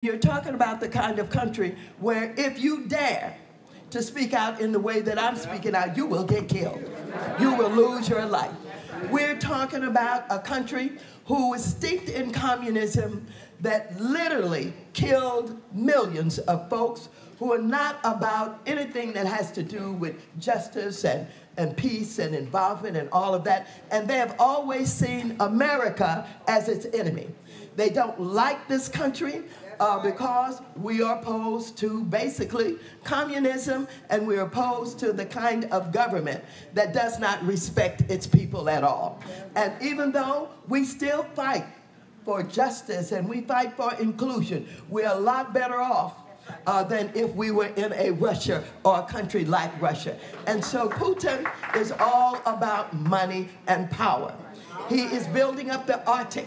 You're talking about the kind of country where if you dare to speak out in the way that I'm speaking out, you will get killed. You will lose your life. We're talking about a country who was steeped in communism that literally killed millions of folks who are not about anything that has to do with justice and peace and involvement and all of that. And they have always seen America as its enemy. They don't like this country because we are opposed to basically communism, and we're opposed to the kind of government that does not respect its people at all. And even though we still fight for justice and we fight for inclusion, we're a lot better off than if we were in a Russia or a country like Russia. And so Putin is all about money and power. He is building up the Arctic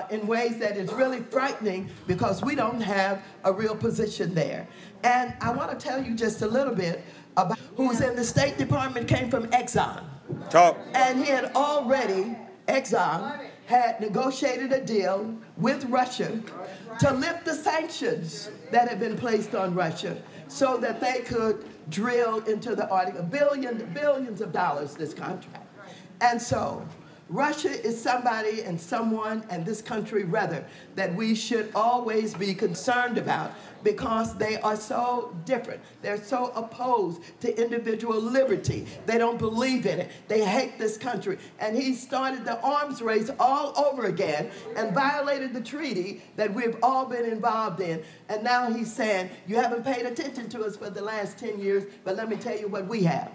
in ways that is really frightening because we don't have a real position there. And I want to tell you just a little bit about who's in the State Department, came from Exxon. Talk. And he had already, Exxon had negotiated a deal with Russia to lift the sanctions that had been placed on Russia so that they could drill into the Arctic, billions of dollars, this contract. And so Russia is somebody and someone, and this country rather, that we should always be concerned about because they are so different. They're so opposed to individual liberty. They don't believe in it. They hate this country. And he started the arms race all over again and violated the treaty that we've all been involved in. And now he's saying, you haven't paid attention to us for the last 10 years, but let me tell you what we have.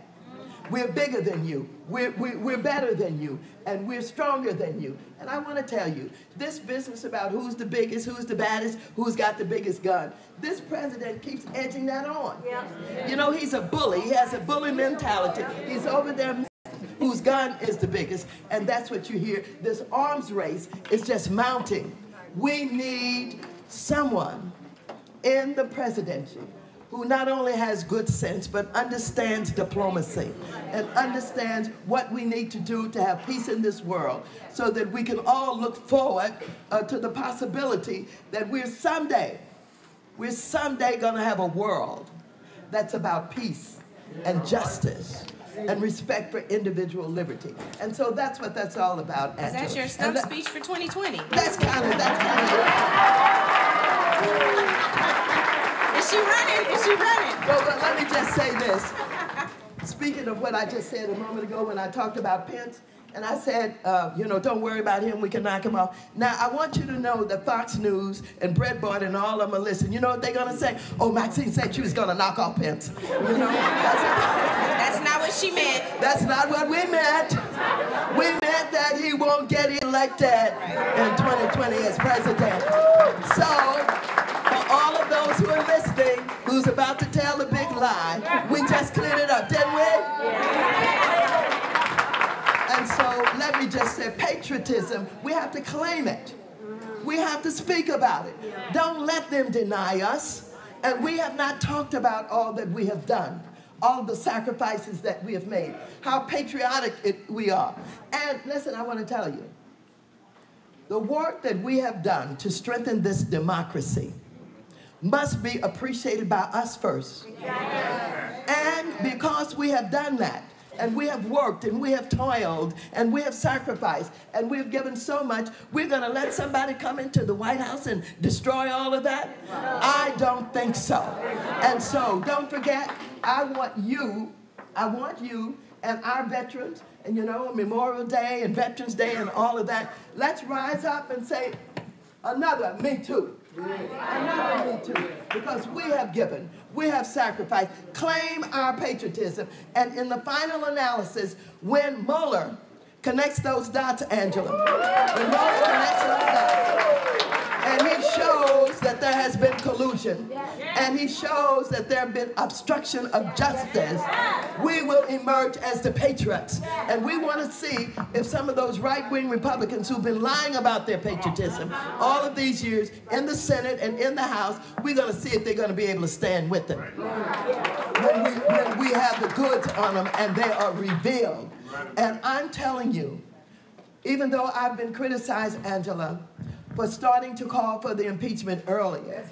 We're bigger than you, we're better than you, and we're stronger than you. And I want to tell you, this business about who's the biggest, who's the baddest, who's got the biggest gun, this president keeps edging that on. Yeah. You know, he's a bully. He has a bully mentality. He's over there whose gun is the biggest, and that's what you hear. This arms race is just mounting. We need someone in the presidency who not only has good sense, but understands diplomacy and understands what we need to do to have peace in this world so that we can all look forward to the possibility that we're someday going to have a world that's about peace and justice and respect for individual liberty. And so that's what that's all about, Angela. Is that your stump speech for 2020? That's kind of Is she running? Is she running? Well, let me just say this. Speaking of what I just said a moment ago when I talked about Pence, and I said, you know, don't worry about him, we can knock him off. Now, I want you to know that Fox News and Breitbart and all of them are listening. You know what they're going to say? Oh, Maxine said she was going to knock off Pence. You know, that's not what she meant. That's not what we meant. We meant that he won't get elected in 2020 as president. So, for all of those who are listening, who's about to tell a big lie, we just cleared it up, didn't we? And so let me just say, patriotism, we have to claim it. We have to speak about it. Don't let them deny us. And we have not talked about all that we have done, all the sacrifices that we have made, how patriotic we are. And listen, I want to tell you, the work that we have done to strengthen this democracy must be appreciated by us first. And because we have done that, and we have worked, and we have toiled, and we have sacrificed, and we have given so much, we're going to let somebody come into the White House and destroy all of that? I don't think so. And so, don't forget, I want you and our veterans, and you know, Memorial Day and Veterans Day and all of that, let's rise up and say, another me too. Another me too. Because we have given, we have sacrificed. Claim our patriotism. And in the final analysis, when Mueller connects those dots, Angela, when Mueller connects those dots, and he shows that there has been collusion, and he shows that there has been obstruction of justice, we will emerge as the patriots. And we want to see if some of those right-wing Republicans who've been lying about their patriotism all of these years in the Senate and in the House, we're going to see if they're going to be able to stand with them. When we have the goods on them and they are revealed. And I'm telling you, even though I've been criticized, Angela, for starting to call for the impeachment earlier.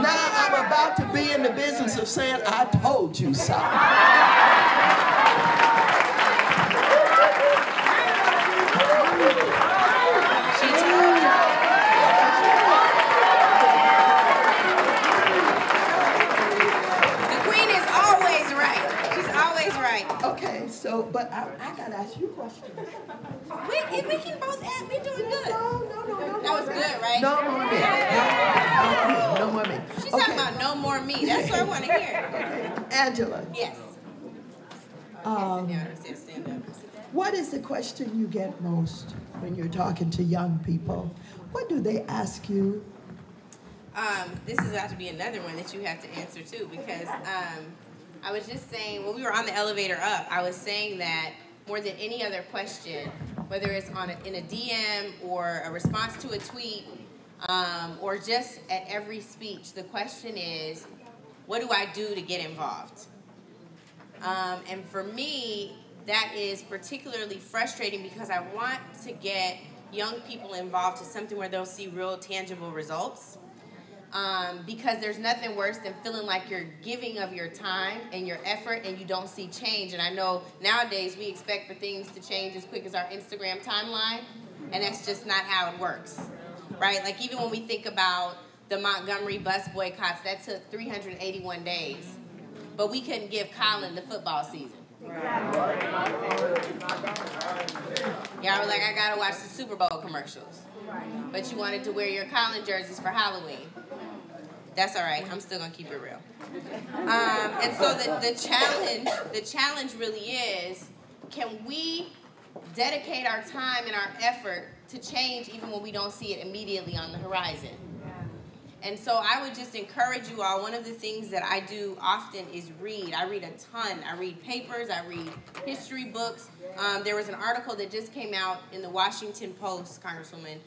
Now I'm about to be in the business of saying, I told you so. Okay, so, but I gotta ask you questions. We can both ask. We're doing good. No. That was good, right? No more me. No more me. She's talking about no more me. That's what I want to hear. Angela. Yes. Stand up. What is the question you get most when you're talking to young people? What do they ask you? This is about to be another one that you have to answer too, because I was just saying, when we were on the elevator up, I was saying that more than any other question, whether it's in a DM or a response to a tweet, or just at every speech, the question is, what do I do to get involved? And for me, that is particularly frustrating because I want to get young people involved to something where they'll see real tangible results. Because there's nothing worse than feeling like you're giving of your time and your effort and you don't see change. And I know nowadays we expect for things to change as quick as our Instagram timeline, and that's just not how it works, right? Like even when we think about the Montgomery bus boycotts, that took 381 days, but we couldn't give Colin the football season. Yeah, I was like, I gotta watch the Super Bowl commercials, but you wanted to wear your Colin jerseys for Halloween. That's all right. I'm still gonna keep it real. And so the challenge really is, can we dedicate our time and our effort to change even when we don't see it immediately on the horizon? And so I would just encourage you all. One of the things that I do often is read. I read a ton. I read papers. I read history books. There was an article that just came out in the Washington Post, Congresswoman,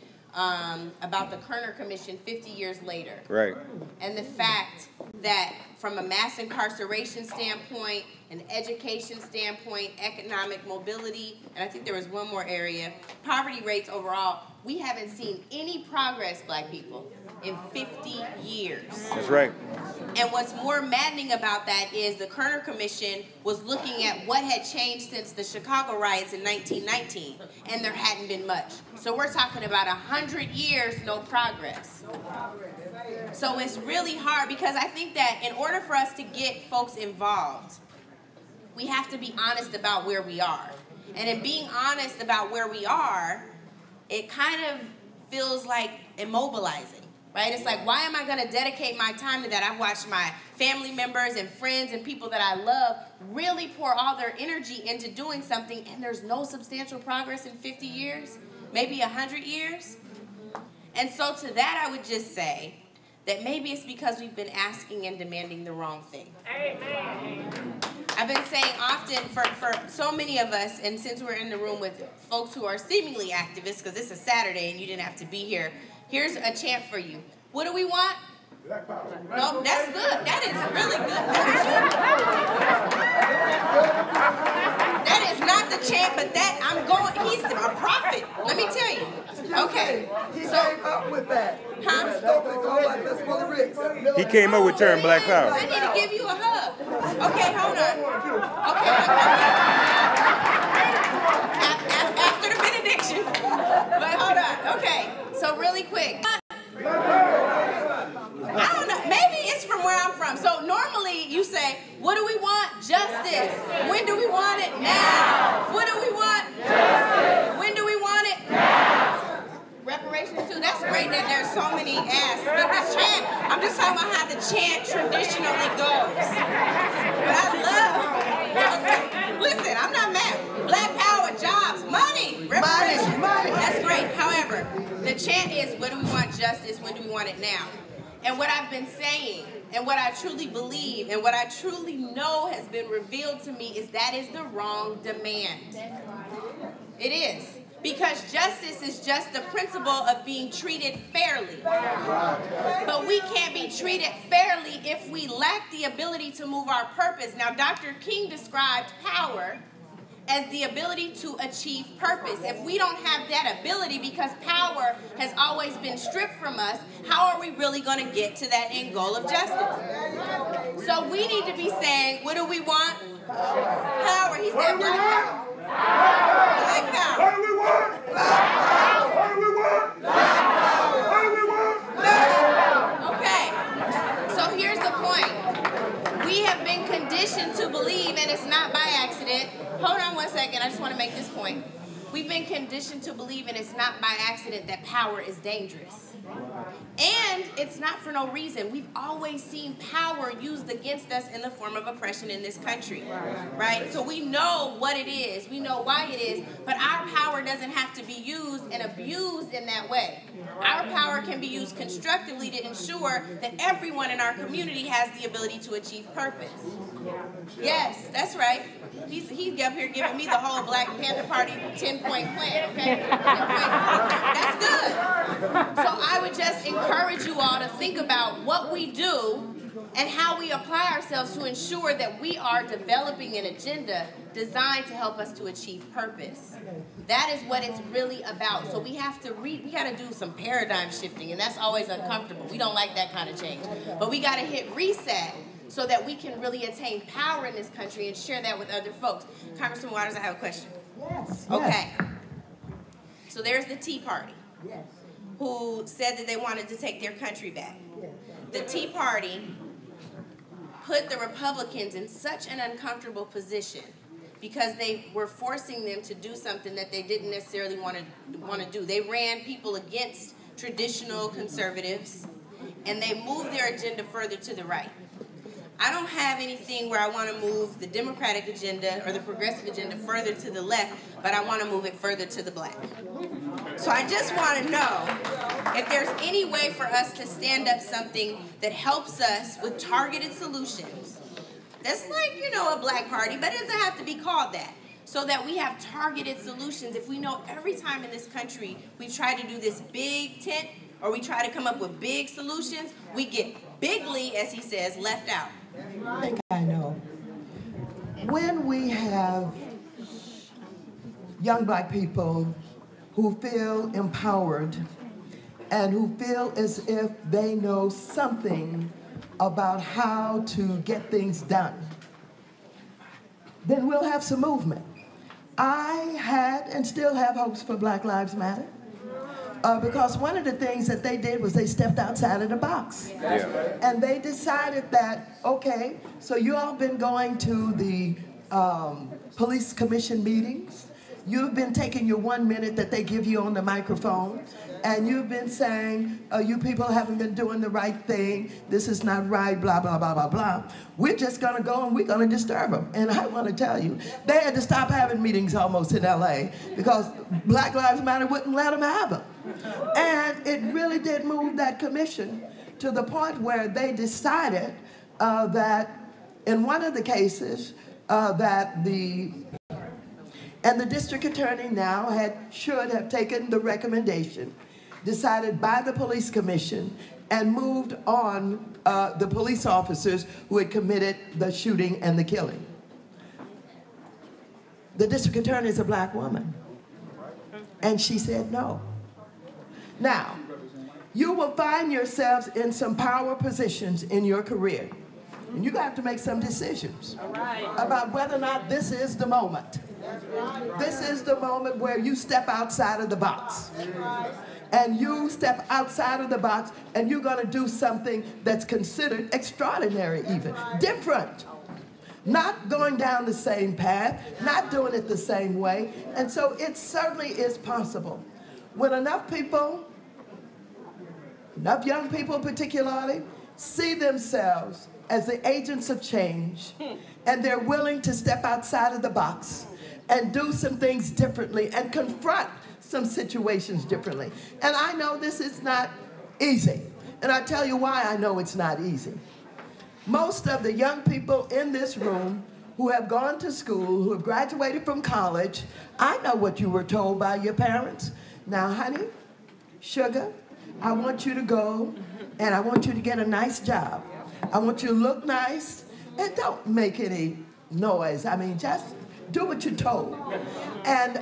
about the Kerner Commission 50 years later. Right. And the fact that from a mass incarceration standpoint, an education standpoint, economic mobility, and I think there was one more area, poverty rates overall, we haven't seen any progress, Black people, in 50 years. That's right. And what's more maddening about that is the Kerner Commission was looking at what had changed since the Chicago riots in 1919, and there hadn't been much. So we're talking about 100 years, no progress. So it's really hard because I think that in order for us to get folks involved, we have to be honest about where we are. And in being honest about where we are, it kind of feels like immobilizing. Right? It's like, why am I going to dedicate my time to that? I've watched my family members and friends and people that I love really pour all their energy into doing something, and there's no substantial progress in 50 years, maybe 100 years. And so to that, I would just say that maybe it's because we've been asking and demanding the wrong thing. Amen. I've been saying often for so many of us, and since we're in the room with folks who are seemingly activists, because it's a Saturday and you didn't have to be here, here's a chant for you. What do we want? Black power. No, that's good. That is really good. That is not the chant, but that he's a prophet. Let me tell you. Okay. He came up with that. Huh? He came up with term Black Power. I need to give you a hug. Okay, hold on. Okay. After the benediction. But hold on. Okay. So really quick. I don't know. Maybe it's from where I'm from. So normally you say, what do we want? Justice. When do we want it? Now. What do we want? Justice. When do we want it? Now. Reparations too. That's great that there's so many asks. But the chant, I'm just talking about how the chant traditionally goes. But I love, listen, I'm not mad. Black power, jobs, money, reparations. Money. That's great. However, the chant is, what do we want? Justice. When do we want it? Now. And what I've been saying, and what I truly believe, and what I truly know has been revealed to me is that is the wrong demand. It is. Because justice is just the principle of being treated fairly. But we can't be treated fairly if we lack the ability to move our purpose. Now, Dr. King described power as the ability to achieve purpose. If we don't have that ability because power has always been stripped from us, how are we really going to get to that end goal of justice? So we need to be saying, what do we want? Power. He said black power. Black power. What do we want? Black power. What do we want? Black power. What do we want? Black power. Okay. So here's the point. We have been conditioned to believe, and it's not by accident. Hold on one second. I just want to make this point. We've been conditioned to believe, and it's not by accident, that power is dangerous. And it's not for no reason. We've always seen power used against us in the form of oppression in this country, right? So we know what it is. We know why it is. But our power doesn't have to be used and abused in that way. Our power can be used constructively to ensure that everyone in our community has the ability to achieve purpose. Yes, that's right. He's up here giving me the whole Black Panther Party 10-point plan, okay? 10-point program. That's good. So I would just encourage you all to think about what we do and how we apply ourselves to ensure that we are developing an agenda designed to help us to achieve purpose. That is what it's really about. So we have to we got to do some paradigm shifting, and that's always uncomfortable. We don't like that kind of change. But we got to hit reset so that we can really attain power in this country and share that with other folks. Congressman Waters, I have a question. Yes. Okay. So there's the Tea Party, who said that they wanted to take their country back. The Tea Party put the Republicans in such an uncomfortable position because they were forcing them to do something that they didn't necessarily want to do. They ran people against traditional conservatives, and they moved their agenda further to the right. I don't have anything where I want to move the Democratic agenda or the progressive agenda further to the left, but I want to move it further to the black. So I just want to know if there's any way for us to stand up something that helps us with targeted solutions. That's like, a black party, but it doesn't have to be called that. So that we have targeted solutions. If we know every time in this country we've tried to do this big tent or we try to come up with big solutions, we get bigly, as he says, left out. I think I know. When we have young black people who feel empowered and who feel as if they know something about how to get things done, then we'll have some movement. I had and still have hopes for Black Lives Matter. Because one of the things that they did was they stepped outside of the box. Yeah. And they decided that, okay, so you all been going to the police commission meetings. You've been taking your 1 minute that they give you on the microphone, and you've been saying, you people haven't been doing the right thing. This is not right, blah, blah, blah, blah, blah. We're just going to go and we're going to disturb them. And I want to tell you, they had to stop having meetings almost in LA because Black Lives Matter wouldn't let them have them. And it really did move that commission to the point where they decided that in one of the cases that the district attorney now should have taken the recommendation decided by the police commission and moved on the police officers who had committed the shooting and the killing. The district attorney is a black woman, and she said no. Now, you will find yourselves in some power positions in your career, and you have to make some decisions about whether or not this is the moment. This is the moment where you step outside of the box. And you step outside of the box and you're going to do something that's considered extraordinary even. Different. Not going down the same path, not doing it the same way. And so it certainly is possible. When enough people, enough young people particularly, see themselves as the agents of change and they're willing to step outside of the box and do some things differently and confront some situations differently. And I know this is not easy. And I tell you why I know it's not easy. Most of the young people in this room who have gone to school, who have graduated from college, I know what you were told by your parents. Now, honey, sugar, I want you to go and I want you to get a nice job. I want you to look nice and don't make any noise. I mean, just Do what you're told. And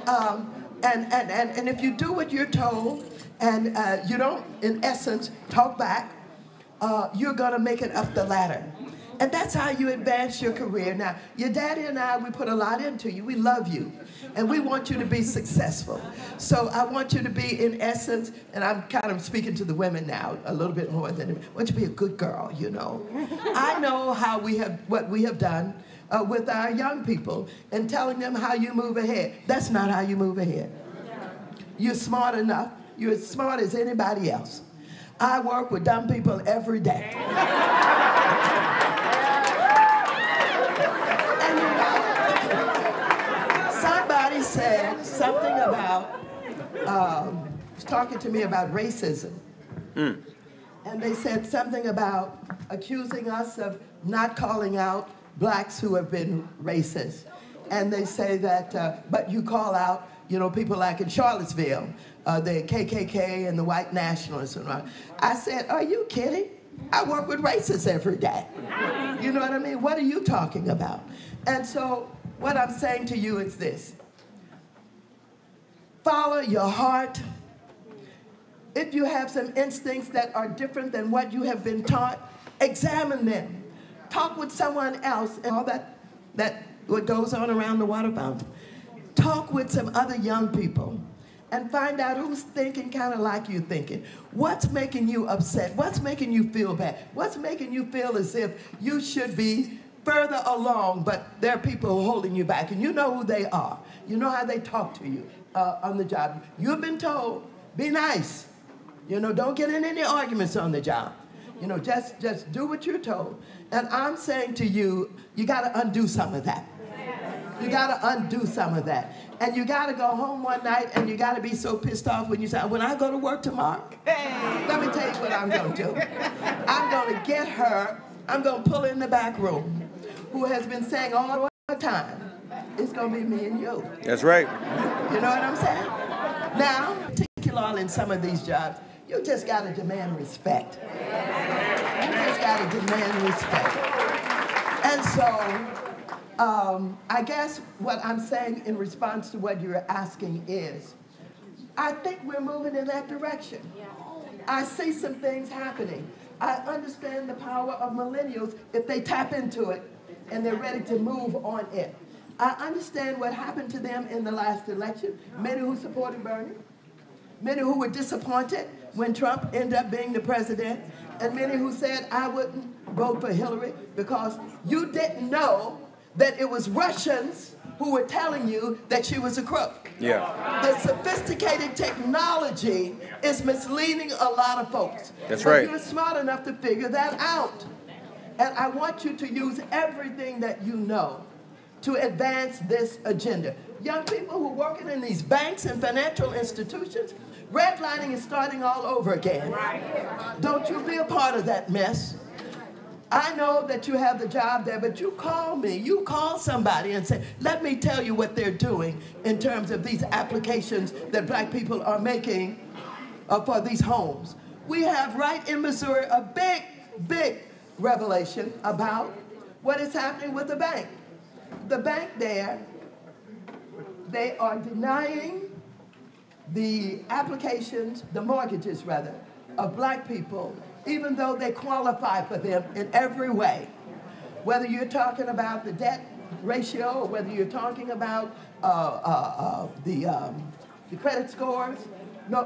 if you do what you're told and you don't, in essence, talk back, you're going to make it up the ladder. And that's how you advance your career. Now, your daddy and I, we put a lot into you. We love you. And we want you to be successful. So I want you to be, in essence, and I'm kind of speaking to the women now a little bit more than, I want you to be a good girl, you know. I know how what we have done with our young people and telling them how you move ahead. That's not how you move ahead. You're smart enough. You're as smart as anybody else. I work with dumb people every day. And you know, somebody said something about, was talking to me about racism. And they said something about accusing us of not calling out blacks who have been racist. And they say that, but you call out, you know, people like in Charlottesville, the KKK and the white nationalists. And I said, are you kidding? I work with racists every day. You know what I mean? What are you talking about? And so what I'm saying to you is this. Follow your heart. If you have some instincts that are different than what you have been taught, examine them. Talk with someone else and all that what goes on around the water fountain. Talk with some other young people and find out who's thinking kind of like you thinking. What's making you upset? What's making you feel bad? What's making you feel as if you should be further along, but there are people holding you back, and you know who they are. You know how they talk to you on the job. You've been told, be nice. You know, don't get in any arguments on the job. You know, just do what you're told. And I'm saying to you, you got to undo some of that. You got to undo some of that. And you got to go home one night and you got to be so pissed off when you say, when I go to work tomorrow, let me tell you what I'm going to do. I'm going to get her, I'm going to pull her in the back room, who has been saying all the time, it's going to be me and you. That's right. You know what I'm saying? Now, particularly in some of these jobs, you just got to demand respect. You just got to demand respect. And so, I guess what I'm saying in response to what you're asking is, I think we're moving in that direction. I see some things happening. I understand the power of millennials if they tap into it and they're ready to move on it. I understand what happened to them in the last election. Many who supported Bernie, many who were disappointed when Trump ended up being the president, and many who said, I wouldn't vote for Hillary because you didn't know that it was Russians who were telling you that she was a crook. Yeah. The sophisticated technology is misleading a lot of folks. That's but right. You're smart enough to figure that out. And I want you to use everything that you know to advance this agenda. Young people who are working in these banks and financial institutions, redlining is starting all over again. Don't you be a part of that mess. I know that you have the job there, but you call me, you call somebody and say, let me tell you what they're doing in terms of these applications that black people are making for these homes. We have right in Missouri a big, big revelation about what is happening with the bank. The bank there, they are denying the applications, the mortgages rather, of black people, even though they qualify for them in every way. Whether you're talking about the debt ratio or whether you're talking about the credit scores,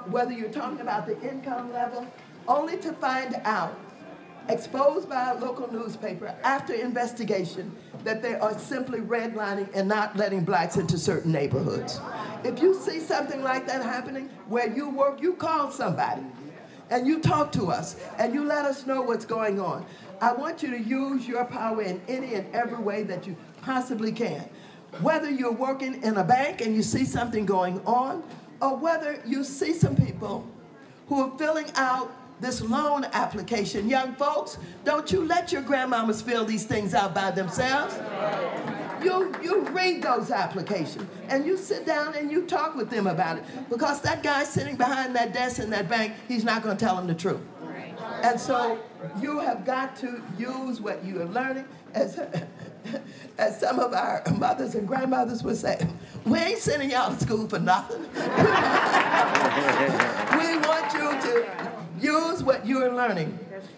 whether you're talking about the income level, only to find out, exposed by a local newspaper after investigation, that they are simply redlining and not letting blacks into certain neighborhoods. If you see something like that happening where you work, you call somebody and you talk to us and you let us know what's going on. I want you to use your power in any and every way that you possibly can. Whether you're working in a bank and you see something going on, or whether you see some people who are filling out this loan application. Young folks, don't you let your grandmamas fill these things out by themselves. You read those applications and you sit down and you talk with them about it, because that guy sitting behind that desk in that bank, he's not going to tell them the truth. And so you have got to use what you are learning. As as some of our mothers and grandmothers would say, we ain't sending y'all to school for nothing. We want you to use what you're learning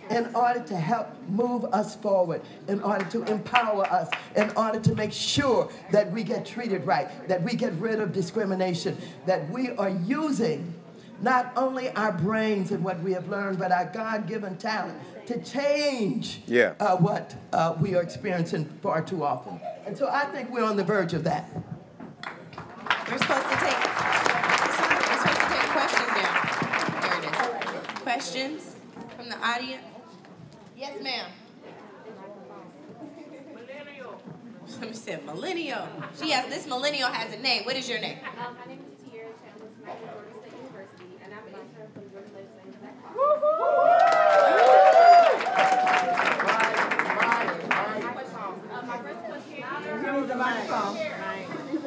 in order to help move us forward, in order to empower us, in order to make sure that we get treated right, that we get rid of discrimination, that we are using not only our brains and what we have learned, but our God-given talent to change what we are experiencing far too often. And so I think we're on the verge of that. We're supposed to take questions now. There it is. Questions from the audience? Yes, ma'am. Millennial. Somebody said millennial. This millennial has a name. What is your name? My name is Tiara Chapman from Florida State University, and I'm an intern from the Redefining. My first question.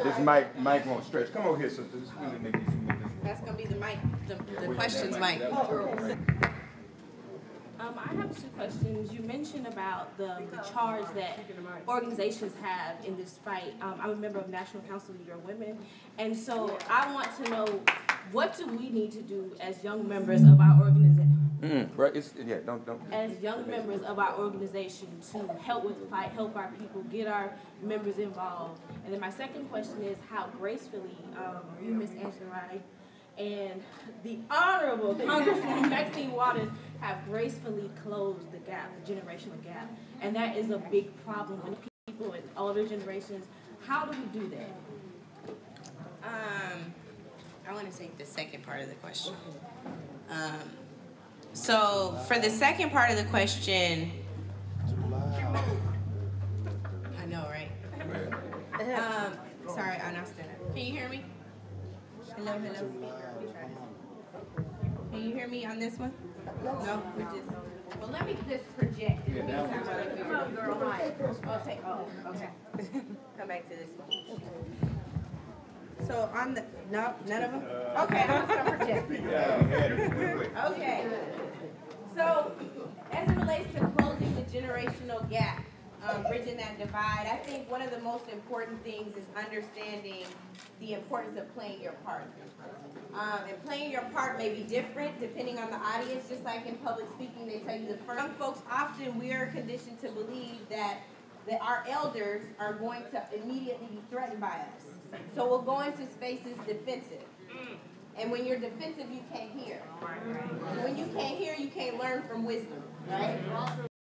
This mic won't stretch. Come over here, sister. This really make you move this. That's going to be the mic, the questions mic. I have two questions. You mentioned about the charge that organizations have in this fight. I'm a member of National Council of Negro Women, and so I want to know, what do we need to do as young members of our organization? Right? Don't. As young members of our organization to help with the fight, help our people, get our members involved. And then my second question is how gracefully you, Ms. Angela Wright, and the Honorable Congresswoman Maxine Waters have gracefully closed the gap, the generational gap. And that is a big problem when people in older generations, how do we do that? I want to take the second part of the question. So for the second part of the question, I know, right? Sorry, I'm not standing. Can you hear me? Hello. Can you hear me on this one? No, we're just. Well, let me just project. Come on, girl. Hi. Okay. Come back to this one. So on the none of them. Okay, I'm just gonna project. Okay. So as it relates to closing the generational gap, bridging that divide, I think one of the most important things is understanding the importance of playing your part. And playing your part may be different depending on the audience. Just like in public speaking, they tell you the first. Young folks, often we are conditioned to believe that our elders are going to immediately be threatened by us. So we'll go into spaces defensive. And when you're defensive, you can't hear. When you can't hear, you can't learn from wisdom, right?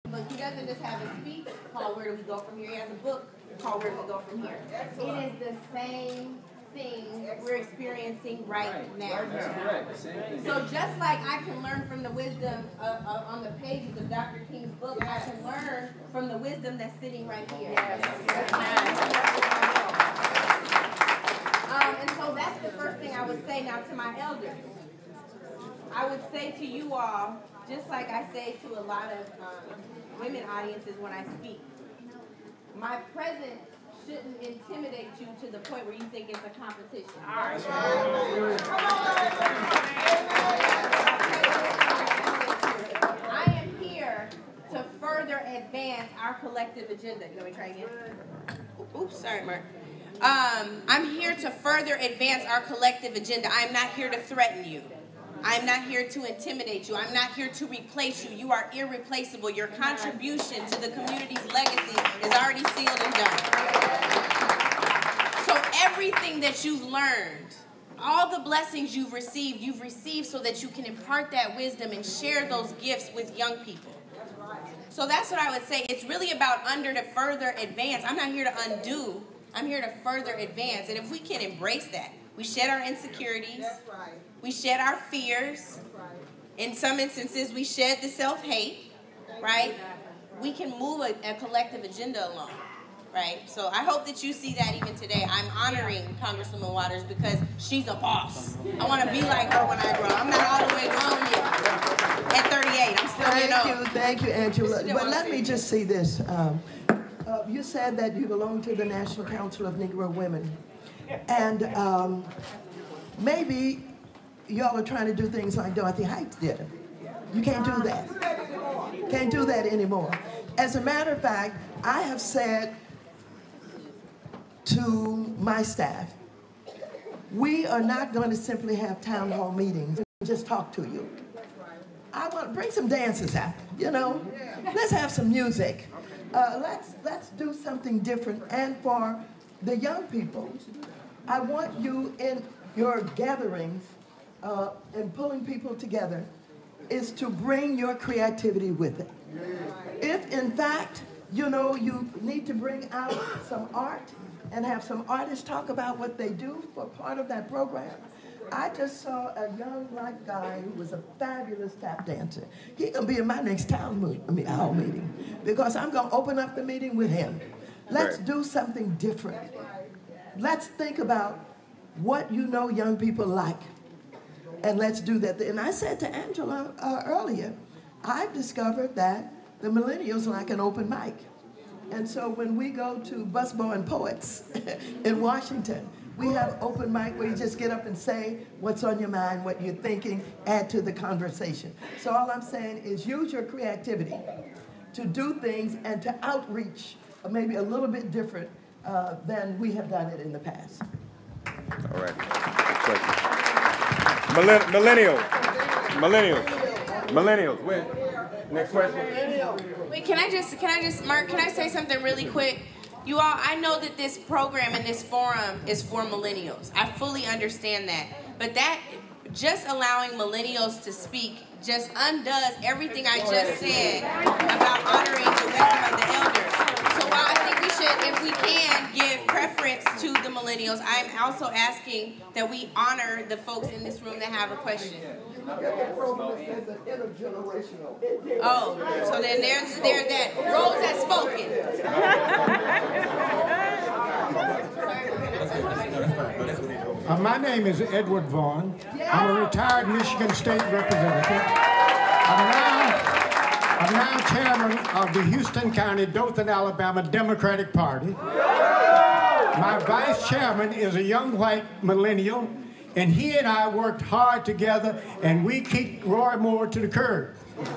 But he doesn't just have a speech called Where Do We Go From Here? He has a book called Where Do We Go From Here? It is the same thing we're experiencing right now. So just like I can learn from the wisdom on the pages of Dr. King's book, I can learn from the wisdom that's sitting right here. And so that's the first thing I would say now to my elders. I would say to you all, just like I say to a lot of women audiences when I speak, my presence shouldn't intimidate you to the point where you think it's a competition. I am here to further advance our collective agenda. Let me try again. Oops, sorry, Mark. I'm here to further advance our collective agenda. I'm not here to threaten you. I'm not here to intimidate you. I'm not here to replace you. You are irreplaceable. Your contribution to the community's legacy is already sealed and done. So everything that you've learned, all the blessings you've received so that you can impart that wisdom and share those gifts with young people. So that's what I would say. It's really about to further advance. I'm not here to undo. I'm here to further advance. And if we can embrace that, we shed our insecurities. We shed our fears. In some instances, we shed the self-hate, right? We can move a collective agenda along, right? So I hope that you see that even today. I'm honoring Congresswoman Waters because she's a boss. I want to be like her when I grow. I'm not all the way grown yet. At 38, I'm still Thank you, Angela. But let me just say this. You said that you belong to the National Council of Negro Women. And maybe y'all are trying to do things like Dorothy Heights did. You can't do that. Can't do that anymore. As a matter of fact, I have said to my staff, we are not going to simply have town hall meetings and just talk to you. I want to bring some dances out, you know. Let's have some music. Let's do something different. And for the young people, I want you in your gatherings and pulling people together is to bring your creativity with it. If in fact, you know, you need to bring out some art and have some artists talk about what they do for part of that program. I just saw a young black guy who was a fabulous tap dancer. He gonna be in my next hall meeting because I'm gonna open up the meeting with him. Let's do something different. Let's think about what you know young people like, and let's do that. And I said to Angela earlier, I've discovered that the millennials like an open mic. And so when we go to Busboy Poets in Washington, we have open mic where you just get up and say what's on your mind, what you're thinking, add to the conversation. So all I'm saying is use your creativity to do things and to outreach maybe a little bit different than we have done it in the past. All right. Millennials. Wait. Next question. Wait, can I just, Mark, can I say something really quick? You all, I know that this program and this forum is for millennials. I fully understand that. But that, just allowing millennials to speak just undoes everything I just said about honoring the wisdom of the elders. So while I think we should, if we can, give preference to the millennials, I'm also asking that we honor the folks in this room that have a question. Oh, so then there's that. Rose has spoken. My name is Edward Vaughn. I'm a retired Michigan State representative. I'm now chairman of the Houston County, Dothan, Alabama Democratic Party. My vice chairman is a young white millennial, and he and I worked hard together, and we kicked Roy Moore to the curb. And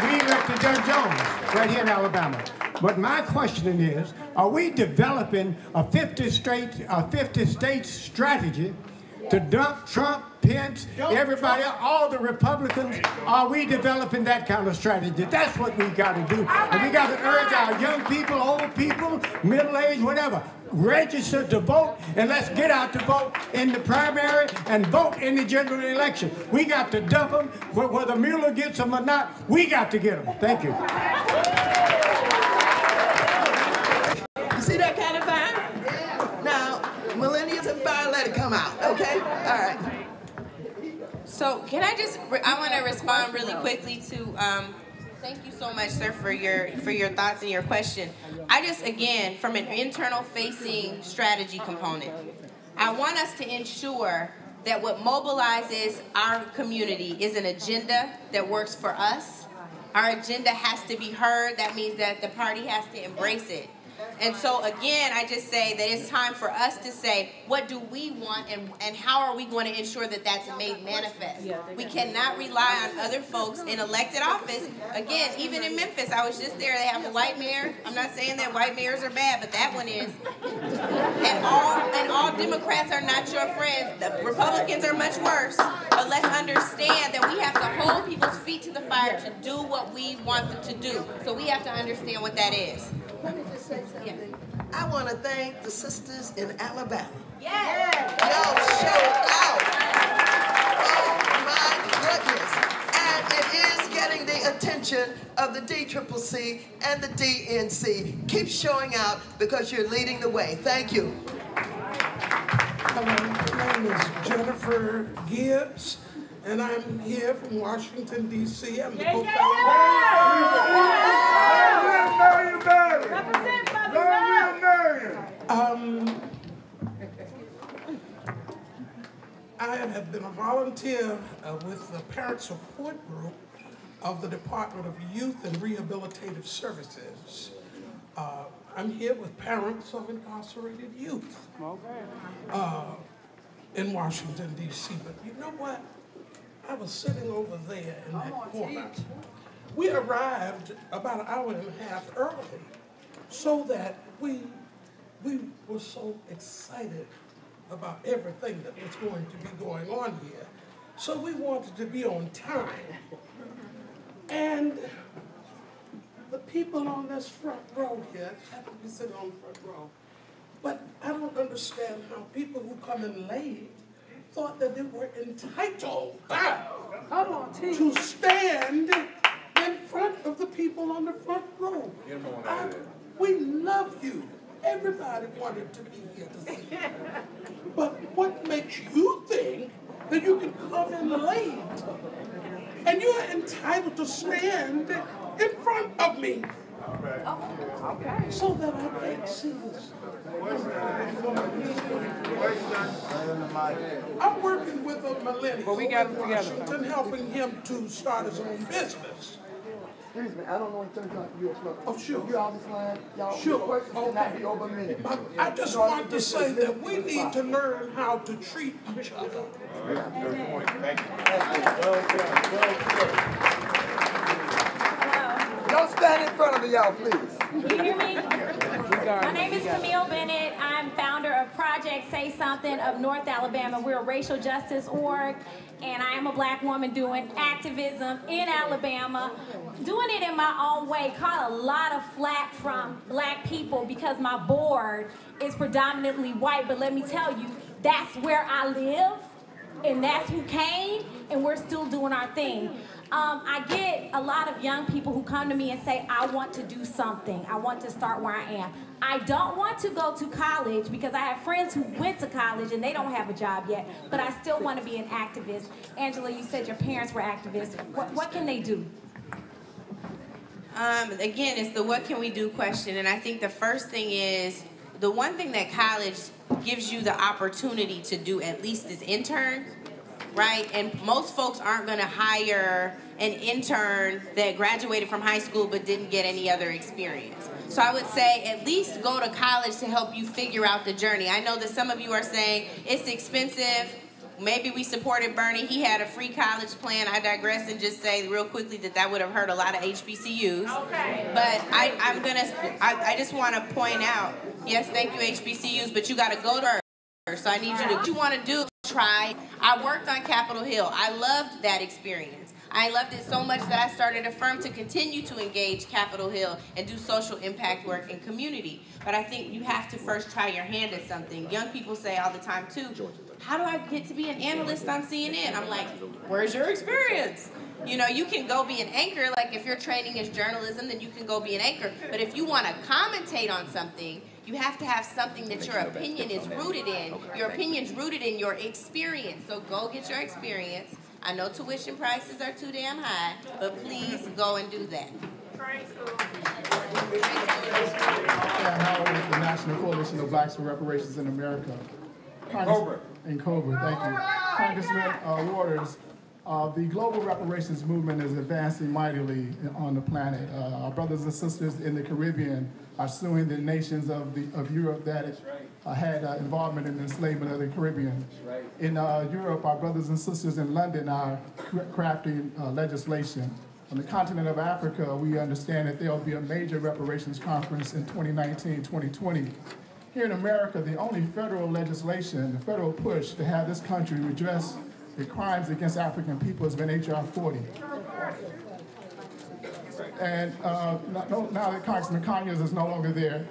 we elected Doug Jones right here in Alabama. But my question is, are we developing a 50-state strategy to dump Trump, Pence, everybody, all the Republicans? Are we developing that kind of strategy? That's what we got to do. And we got to urge our young people, old people, middle-aged, whatever, register to vote, and let's get out to vote in the primary and vote in the general election. We got to dump them, whether Mueller gets them or not, we got to get them. Thank you. You see that kind of fire? Now, millennials and fire, let it come out, okay? All right. So can I want to respond really quickly to, thank you so much, sir, for your thoughts and your question. I just, again, from an internal facing strategy component, I want us to ensure that what mobilizes our community is an agenda that works for us. Our agenda has to be heard. That means that the party has to embrace it. And so, again, I just say that it's time for us to say, what do we want and how are we going to ensure that that's made manifest? We cannot rely on other folks in elected office. Again, even in Memphis, I was just there. They have a white mayor. I'm not saying that white mayors are bad, but that one is. And all Democrats are not your friends. The Republicans are much worse. But let's understand that we have to hold people's feet to the fire to do what we want them to do. So we have to understand what that is. Let me just say something. Yeah. I want to thank the sisters in Alabama. Yeah. Y'all showed out. Oh my goodness. And it is getting the attention of the DCCC and the DNC. Keep showing out because you're leading the way. Thank you. Hello, my name is Jennifer Gibbs, and I'm here from Washington, D.C. I'm the I have been a volunteer with the Parent Support Group of the Department of Youth and Rehabilitative Services. I'm here with parents of incarcerated youth in Washington, D.C. But you know what? I was sitting over there in that corner. We arrived about an hour and a half early so that we were so excited about everything that was going to be going on here. So we wanted to be on time. And the people on this front row here, I happen to be sitting on the front row, but I don't understand how people who come in late thought that they were entitled to stand in front of the people on the front row. We love you. Everybody wanted to be here to see you. But what makes you think that you can come in late and you're entitled to stand in front of me? Okay. So that I can see this. I'm working with a millennial in Washington, helping him to start his own business. Excuse me, I don't know in terms of your question. Oh, sure. You on this line? Y'all, sure. Questions cannot be over a minute. I just want to say that we need to learn how to treat each other. Good point. Thank you. Don't stand in front of me, y'all, please. Can you hear me? My name is Camille Bennett. I'm founder of Project Say Something of North Alabama. We're a racial justice org, and I am a black woman doing activism in Alabama, doing it in my own way. Caught a lot of flack from black people because my board is predominantly white, but let me tell you, that's where I live, and that's who came, and we're still doing our thing. I get a lot of young people who come to me and say, I want to do something. I want to start where I am. I don't want to go to college because I have friends who went to college and they don't have a job yet, but I still want to be an activist. Angela, you said your parents were activists. What can they do? Again, it's the what can we do question, and I think the first thing is, the one thing that college gives you the opportunity to do at least is intern, right? And most folks aren't going to hire an intern that graduated from high school but didn't get any other experience. So I would say at least go to college to help you figure out the journey. I know that some of you are saying it's expensive. Maybe we supported Bernie. He had a free college plan. I digress and just say real quickly that would have hurt a lot of HBCUs. Okay. But I just want to point out, yes, thank you HBCUs, but you got to go to her. So I need you to, what you want to do, try. I worked on Capitol Hill. I loved that experience. I loved it so much that I started a firm to continue to engage Capitol Hill and do social impact work in community. But I think you have to first try your hand at something. Young people say all the time too, how do I get to be an analyst on CNN? I'm like, where's your experience? You know, you can go be an anchor. Like if your training is journalism, then you can go be an anchor. But if you want to commentate on something, you have to have something that your opinion is rooted in. Your opinion's rooted in your experience. So go get your experience. I know tuition prices are too damn high, but please go and do that. Howard with the National Coalition of Blacks for Reparations in America. In Cobra, thank you. Congressman Waters, the global reparations movement is advancing mightily on the planet. Our brothers and sisters in the Caribbean are suing the nations of Europe that had involvement in the enslavement of the Caribbean. In Europe, our brothers and sisters in London are crafting legislation. On the continent of Africa, we understand that there will be a major reparations conference in 2019-2020. Here in America, the only federal legislation, the federal push to have this country redress the crimes against African people has been H.R. 40. And now that Congressman Conyers is no longer there,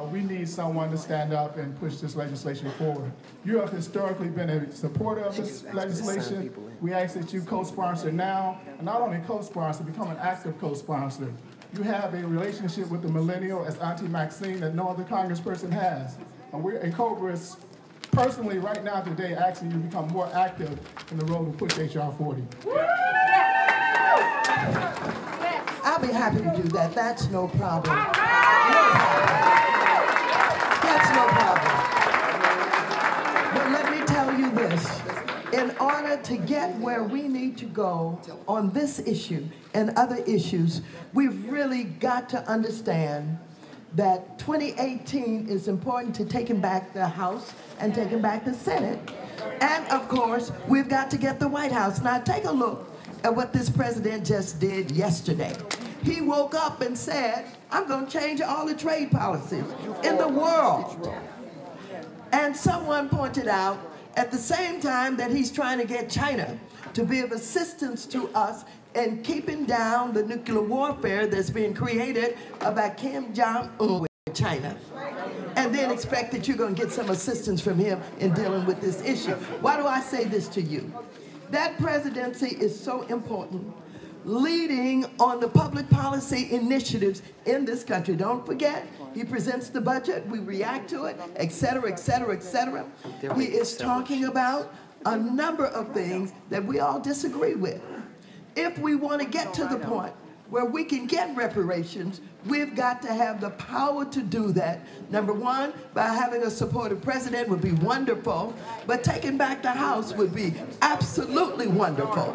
we need someone to stand up and push this legislation forward. You have historically been a supporter of this legislation. We ask that you co-sponsor now, and not only co-sponsor, become an active co-sponsor. You have a relationship with the millennial, as Auntie Maxine, that no other congressperson has. And we're in Cobra personally right now today asking you to become more active in the road to push H.R. 40. I'll be happy to do that. That's no problem. That's no problem. But let me tell you this. In order to get where we need to go on this issue and other issues, we've really got to understand that 2018 is important to taking back the House and taking back the Senate. And of course, we've got to get the White House. Now take a look at what this president just did yesterday. He woke up and said, I'm going to change all the trade policies in the world. And someone pointed out, at the same time that he's trying to get China to be of assistance to us in keeping down the nuclear warfare that's being created by Kim Jong-un with China. And then expect that you're going to get some assistance from him in dealing with this issue. Why do I say this to you? That presidency is so important. Leading on the public policy initiatives in this country. Don't forget, he presents the budget, we react to it, et cetera, et cetera, et cetera. He is talking about a number of things that we all disagree with. If we want to get to the point where we can get reparations, we've got to have the power to do that. Number one, by having a supportive president would be wonderful, but taking back the House would be absolutely wonderful.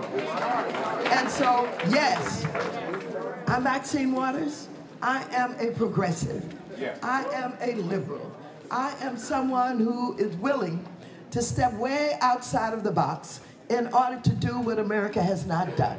And so, yes, I'm Maxine Waters. I am a progressive. I am a liberal. I am someone who is willing to step way outside of the box in order to do what America has not done.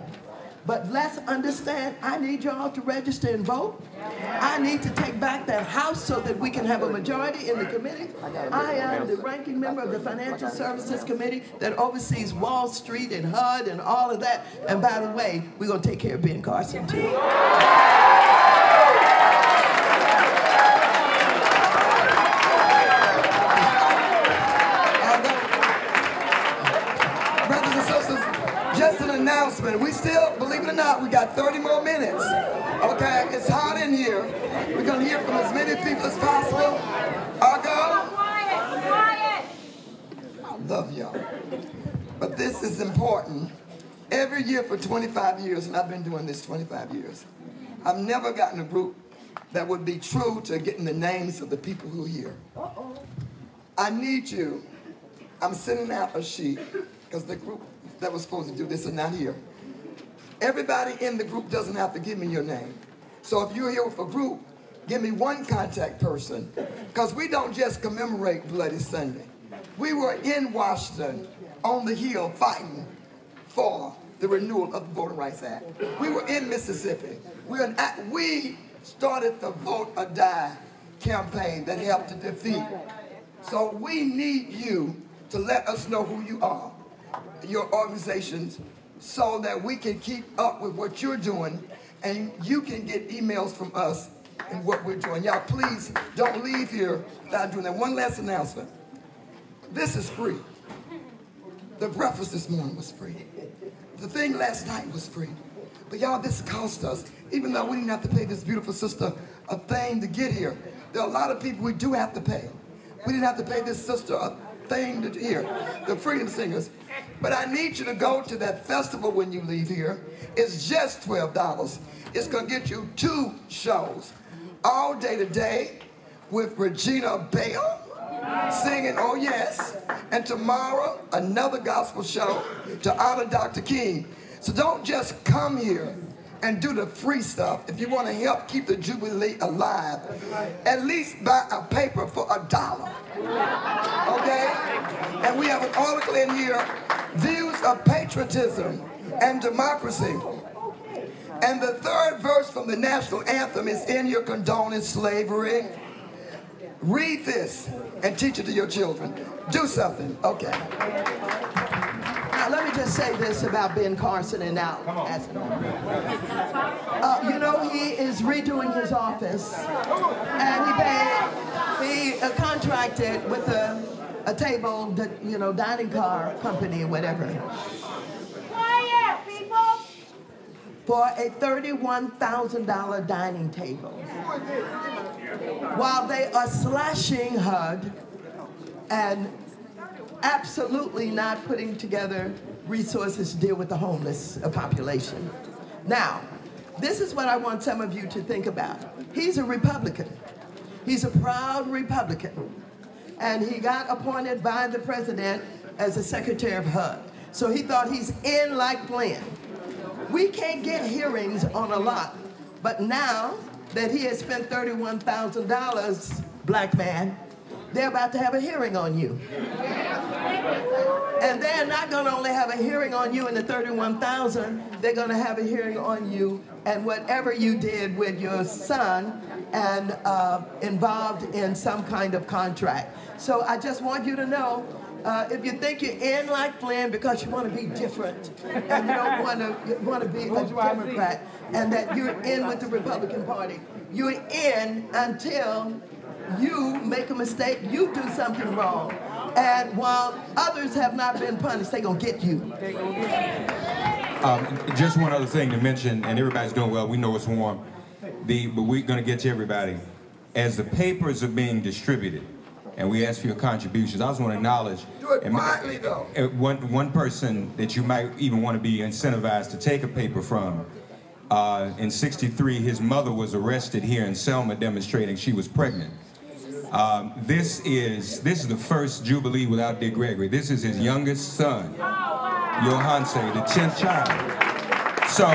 But let's understand, I need y'all to register and vote. I need to take back that House so that we can have a majority in the committee. I am the ranking member of the Financial Services Committee that oversees Wall Street and HUD and all of that. And by the way, we're going to take care of Ben Carson too. Brothers and sisters, just an announcement. We still, believe it or not, we got 30 more minutes. Okay, it's hot in here. We're going to hear from as many people as possible. Quiet. I love y'all. But this is important. Every year for 25 years, and I've been doing this 25 years, I've never gotten a group that would be true to getting the names of the people who are here. I need you. I'm sending out a sheet because the group that was supposed to do this are not here. Everybody in the group doesn't have to give me your name. So if you're here with a group, give me one contact person, because we don't just commemorate Bloody Sunday. We were in Washington on the Hill fighting for the renewal of the Voting Rights Act. We were in Mississippi. We started the Vote or Die campaign that helped to defeat. So we need you to let us know who you are, your organizations, so that we can keep up with what you're doing and you can get emails from us and what we're doing. Y'all, please don't leave here without doing that. One last announcement. This is free. The breakfast this morning was free. The thing last night was free. But y'all, this cost us, even though we didn't have to pay this beautiful sister a thing to get here. There are a lot of people we do have to pay. We didn't have to pay this sister a thing to hear, the Freedom Singers. But I need you to go to that festival when you leave here. It's just $12. It's going to get you 2 shows. All Day Today with Regina Bell singing Oh Yes. And tomorrow, another gospel show to honor Dr. King. So don't just come here and do the free stuff. If you want to help keep the Jubilee alive, at least buy a paper for $1. Okay? And we have an article in here, Views of Patriotism and Democracy. And the 3rd verse from the national anthem is in your condoning slavery. Read this and teach it to your children. Do something. Okay. Now, let me just say this about Ben Carson and now. You know, he is redoing his office, and he contracted with a table, you know, dining car company or whatever. Quiet, people! For a $31,000 dining table, while they are slashing HUD and absolutely not putting together resources to deal with the homeless population. Now, this is what I want some of you to think about. He's a Republican. He's a proud Republican. And he got appointed by the president as a secretary of HUD. So he thought he's in like playing. We can't get hearings on a lot, but now that he has spent $31,000, black man, they're about to have a hearing on you. And they're not going to only have a hearing on you in the $31,000, they're going to have a hearing on you and whatever you did with your son and involved in some kind of contract. So I just want you to know, if you think you're in like Flynn because you want to be different and you don't want to be a Democrat and that you're in with the Republican Party, you're in until you make a mistake, you do something wrong. And while others have not been punished, they're going to get you. Just one other thing to mention, and everybody's doing well, we know it's warm, but we're going to get to everybody. As the papers are being distributed, and we ask for your contributions, I just want to acknowledge Do it quietly, though. one person that you might even want to be incentivized to take a paper from. In '63, his mother was arrested here in Selma demonstrating she was pregnant. This is the first Jubilee without Dick Gregory. This is his youngest son, Johanse, the 10th child. So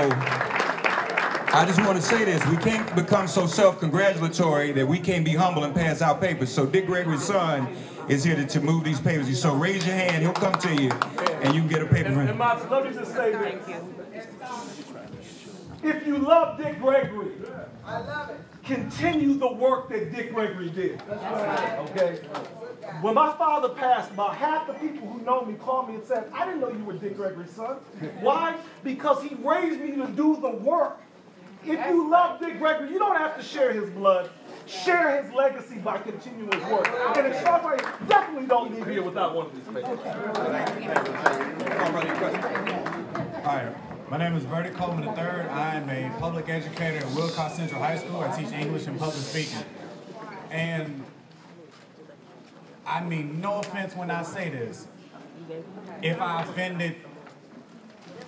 I just want to say this, we can't become so self-congratulatory that we can't be humble and pass out papers. So Dick Gregory's son is here to move these papers. So raise your hand, he'll come to you, and you can get a paper from him. And Max, let me just say this. If you love Dick Gregory, I love it. continue the work that Dick Gregory did. Okay? When my father passed, about half the people who know me called me and said, I didn't know you were Dick Gregory's son. Why? Because he raised me to do the work. If you love Dick Gregory, you don't have to share his blood. Share his legacy by continuing his work. And in short, I definitely don't leave here without one of these papers. Hi, my name is Verdi Coleman III. I am a public educator at Wilcox Central High School. I teach English and public speaking. And I mean no offense when I say this. If I offended,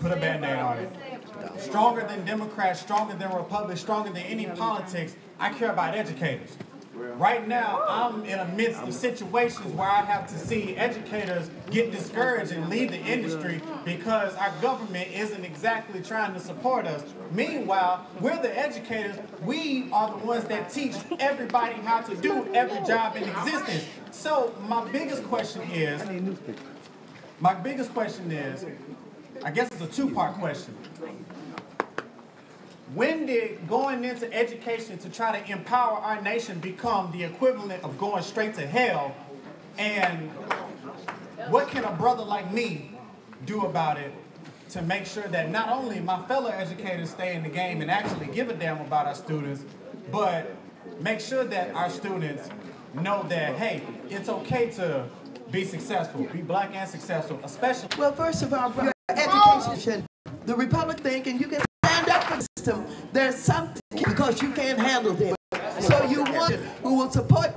put a Band-Aid on it. Stronger than Democrats, stronger than Republicans, stronger than any politics, I care about educators. Right now, I'm in the midst of situations where I have to see educators get discouraged and leave the industry because our government isn't exactly trying to support us. Meanwhile, we're the educators. We are the ones that teach everybody how to do every job in existence. So my biggest question is, I guess it's a two-part question. When did going into education to try to empower our nation become the equivalent of going straight to hell? And what can a brother like me do about it to make sure that not only my fellow educators stay in the game and actually give a damn about our students, but make sure that our students know that, hey, it's okay to be successful, be black and successful, especially... Well, first of all, your education, the Republic thinking you can stand up for the system. There's something because you can't handle them. So you want who will support.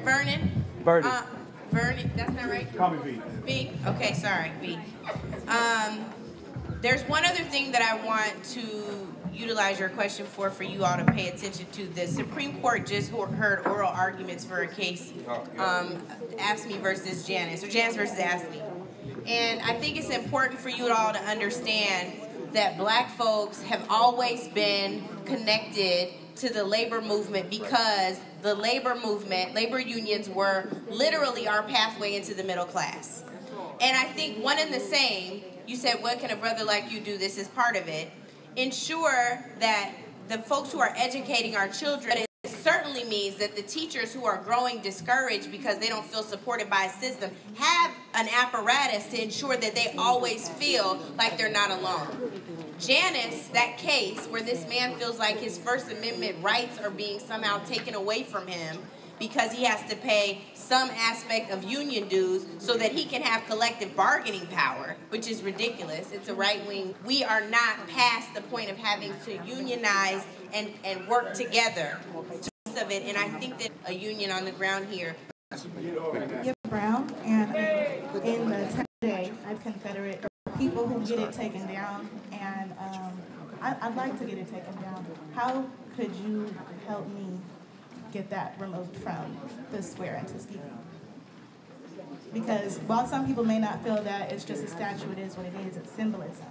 Vernon? Vernon. Vernon, that's not right? Call me V. V? Okay, sorry, V. There's one other thing that I want to utilize your question for you all to pay attention to. The Supreme Court just heard oral arguments for a case, AFSCME versus Janus, or Janus versus AFSCME. And I think it's important for you all to understand that black folks have always been connected to the labor movement because the labor movement, labor unions were literally our pathway into the middle class. And I think one and the same, you said, what can a brother like you do? This is part of it. Ensure that the folks who are educating our children, it certainly means that the teachers who are growing discouraged because they don't feel supported by a system have an apparatus to ensure that they always feel like they're not alone. Janus, that case where this man feels like his First Amendment rights are being somehow taken away from him because he has to pay some aspect of union dues so that he can have collective bargaining power, which is ridiculous. It's a right wing. We are not past the point of having to unionize and work together of it, and I think that a union on the ground here. Brown, and in the 10th day, I'm Confederate people who get it taken down, and I'd like to get it taken down. How could you help me get that removed from the square in Tuskegee? Because while some people may not feel that it's just a statue, it is what it is, it's symbolism.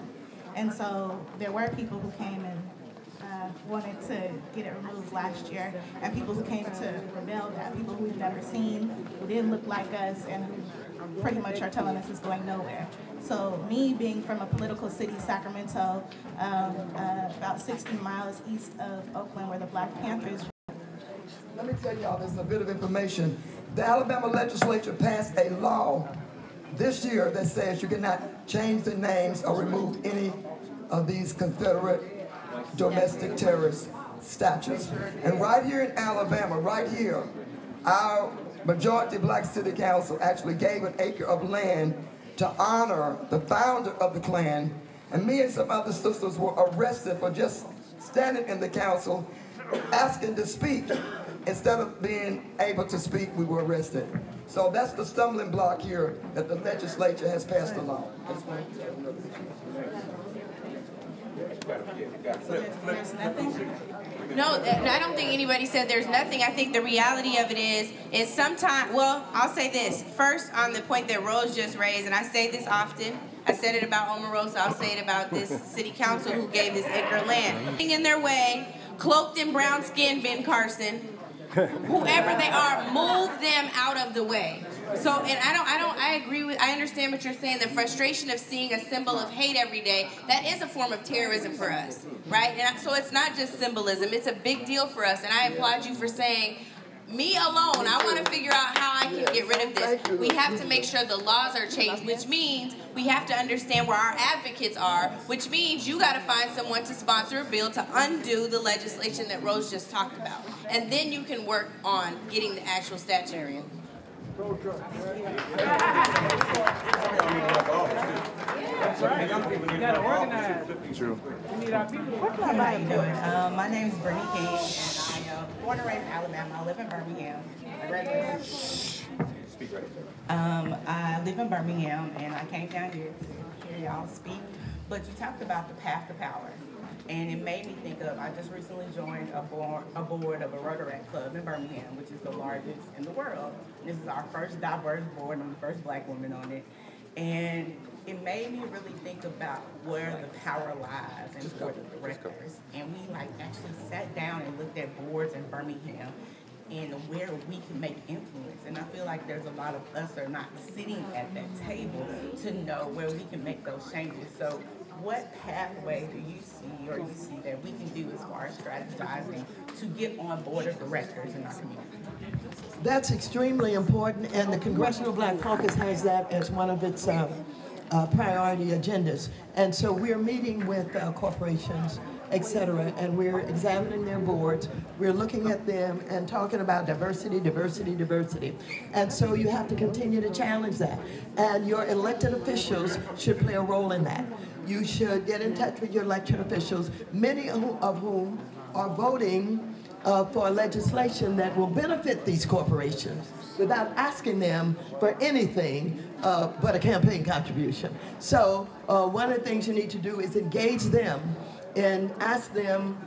And so there were people who came and wanted to get it removed last year, and people who came to rebel that, people who we've never seen, who didn't look like us, and who pretty much are telling us it's going nowhere. So me being from a political city, Sacramento, about 60 miles east of Oakland, where the Black Panthers. Let me tell y'all this, a bit of information. The Alabama legislature passed a law this year that says you cannot change the names or remove any of these Confederate domestic terrorist statues. And right here in Alabama, right here, our majority Black city council actually gave an acre of land to honor the founder of the Klan. And me and some other sisters were arrested for just standing in the council asking to speak. Instead of being able to speak, we were arrested. So that's the stumbling block here, that the legislature has passed a law. There's nothing? No, I don't think anybody said there's nothing. I think the reality of it is sometimes, well, I'll say this. First, on the point that Rose just raised, and I say this often, I said it about Omarosa, I'll say it about this city council who gave this acre of land. In their way, cloaked in brown skin, Ben Carson, whoever they are, move them out of the way. So, and I understand what you're saying, the frustration of seeing a symbol of hate every day, that is a form of terrorism for us, right? And so it's not just symbolism, it's a big deal for us, and I applaud you for saying, me alone, I want to figure out how I can get rid of this. We have to make sure the laws are changed, which means we have to understand where our advocates are, which means you got to find someone to sponsor a bill to undo the legislation that Rose just talked about. And then you can work on getting the actual statute in. That's right. You got to organize. True. We need our people. How you doing? My name is Brittany King, and I am born and raised in Alabama. I live in Birmingham. I live in Birmingham, and I came down here to hear y'all speak. But you talked about the path to power, and it made me think of, I just recently joined a board of a Rotaract Club in Birmingham, which is the largest in the world. This is our first diverse board. I'm the first Black woman on it. And it made me really think about where the power lies and for the directors. And we actually sat down and looked at boards in Birmingham and where we can make influence. And I feel like there's a lot of us are not sitting at that table to know where we can make those changes. So what pathway do you see that we can do as far as strategizing to get on board of directors in our community? That's extremely important, and the Congressional Black Caucus has that as one of its priority agendas. And so we're meeting with corporations, et cetera, and we're examining their boards. We're looking at them and talking about diversity, diversity, diversity. And so you have to continue to challenge that. And your elected officials should play a role in that. You should get in touch with your elected officials, many of whom are voting for legislation that will benefit these corporations without asking them for anything but a campaign contribution. So one of the things you need to do is engage them and ask them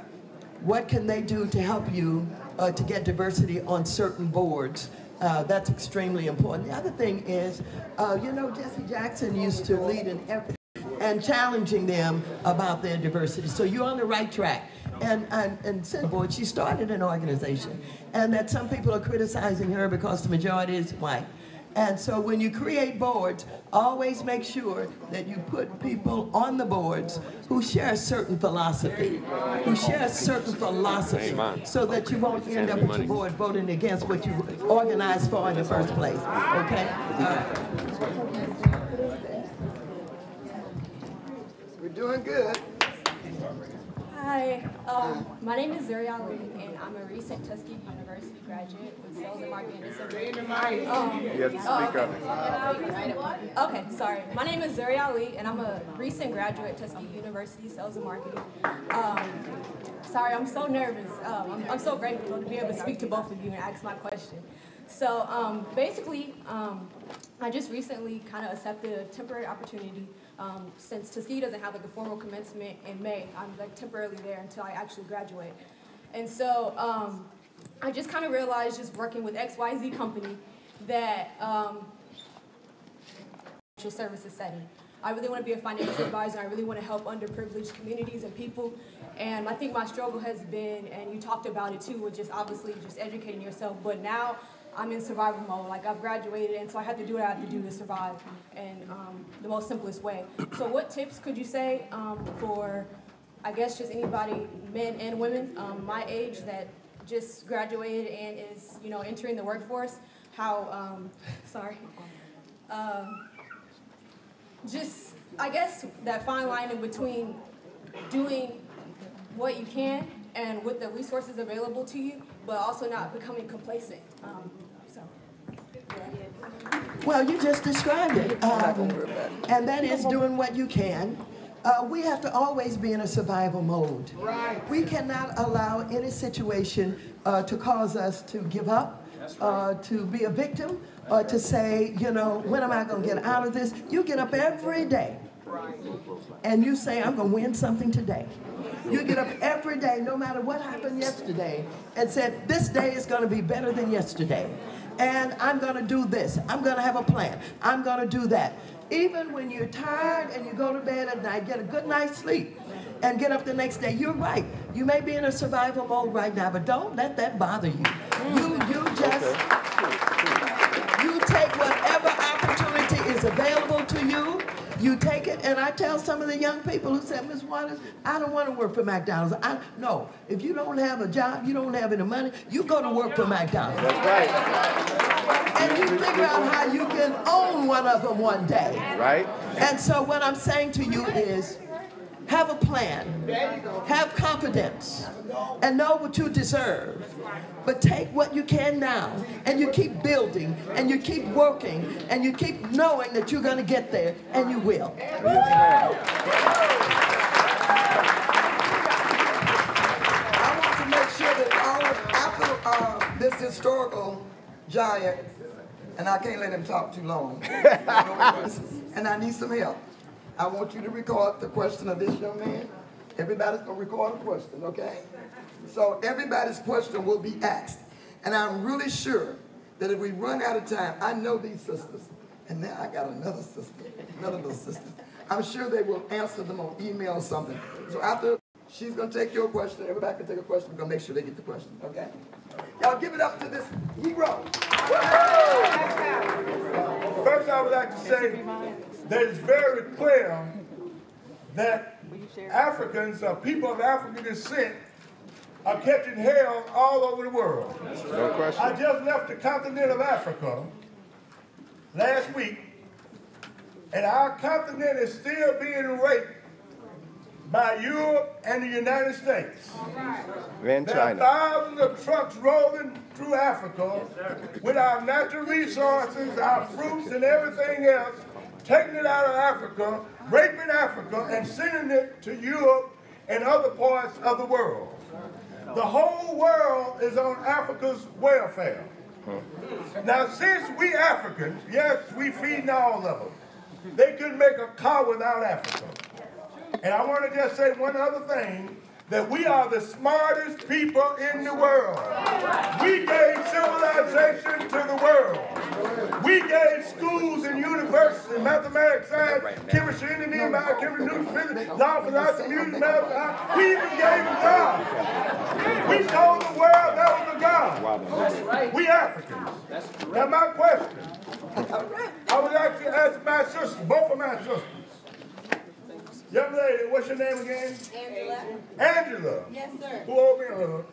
what can they do to help you to get diversity on certain boards. That's extremely important. The other thing is, you know, Jesse Jackson used to lead an effort and challenging them about their diversity. So you're on the right track. And board, she started an organization, and that some people are criticizing her because the majority is white. And so when you create boards, always make sure that you put people on the boards who share a certain philosophy, so that you won't end up with your board voting against what you organized for in the first place, okay? We're doing good. Hi, my name is Zuri Ali, and I'm a recent Tuskegee University graduate with sales and marketing. You have to speak up. Okay, sorry. My name is Zuri Ali, and I'm a recent graduate Tuskegee University sales and marketing. Sorry, I'm so nervous. I'm so grateful to be able to speak to both of you and ask my question. So basically, I just recently kind of accepted a temporary opportunity. Since Tuskegee doesn't have like a formal commencement in May, I'm like temporarily there until I actually graduate. And so I just kind of realized, just working with XYZ company, that financial services setting, I really want to be a financial advisor. I really want to help underprivileged communities and people. And I think my struggle has been, and you talked about it too, with just obviously just educating yourself. But now I'm in survival mode. Like, I've graduated, and so I have to do what I have to do to survive in the most simplest way. So what tips could you say for, I guess, just anybody, men and women, my age, that just graduated and is, you know, entering the workforce? How, just, I guess, that fine line in between doing what you can and with the resources available to you, but also not becoming complacent. Well, you just described it, and that is doing what you can. We have to always be in a survival mode. Right. We cannot allow any situation to cause us to give up, to be a victim, or to say, you know, when am I going to get out of this? You get up every day, and you say, I'm going to win something today. You get up every day, no matter what happened yesterday, and said, this day is going to be better than yesterday. And I'm going to do this. I'm going to have a plan. I'm going to do that. Even when you're tired and you go to bed at night, get a good night's sleep and get up the next day. You're right. You may be in a survival mode right now, but don't let that bother you. You take whatever opportunity is available to you. You take it, and I tell some of the young people who said, Ms. Waters, I don't want to work for McDonald's. No, if you don't have a job, you don't have any money, you go to work for McDonald's. That's right. And you figure out how you can own one of them one day. Right. And so what I'm saying to you is, have a plan, have confidence, and know what you deserve. But take what you can now, and you keep building, and you keep working, and you keep knowing that you're going to get there, and you will. I want to make sure that after this historical giant, and I can't let him talk too long, and I need some help. I want you to record the question of this young man. Everybody's going to record a question, okay? So everybody's question will be asked. And I'm really sure that if we run out of time, I know these sisters, and now I got another sister, another little sister. I'm sure they will answer them on email or something. So after she's going to take your question, everybody can take a question. We're going to make sure they get the question, okay? Y'all give it up to this hero. First, I would like to say that it's very clear that Africans, or people of African descent, are catching hell all over the world. No question. I just left the continent of Africa last week, and our continent is still being raped by Europe and the United States. And there China. are thousands of trucks rolling through Africa with our natural resources, our fruits, and everything else, taking it out of Africa, raping Africa, and sending it to Europe and other parts of the world. The whole world is on Africa's welfare. Now, since we Africans, yes, we feeding all of them, they couldn't make a car without Africa. And I want to just say one other thing, that we are the smartest people in the world. We gave civilization to the world. We gave schools and universities, mathematics, science, chemistry, engineering, biochemistry, nutrition, physics, law, philosophy, music, math. We even gave them God. We told the world that was a God. We Africans. Now my question, I would like to ask my sisters, both of my sisters. Young lady, what's your name again? Angela. Angela? Yes, sir. Who owed me a hug?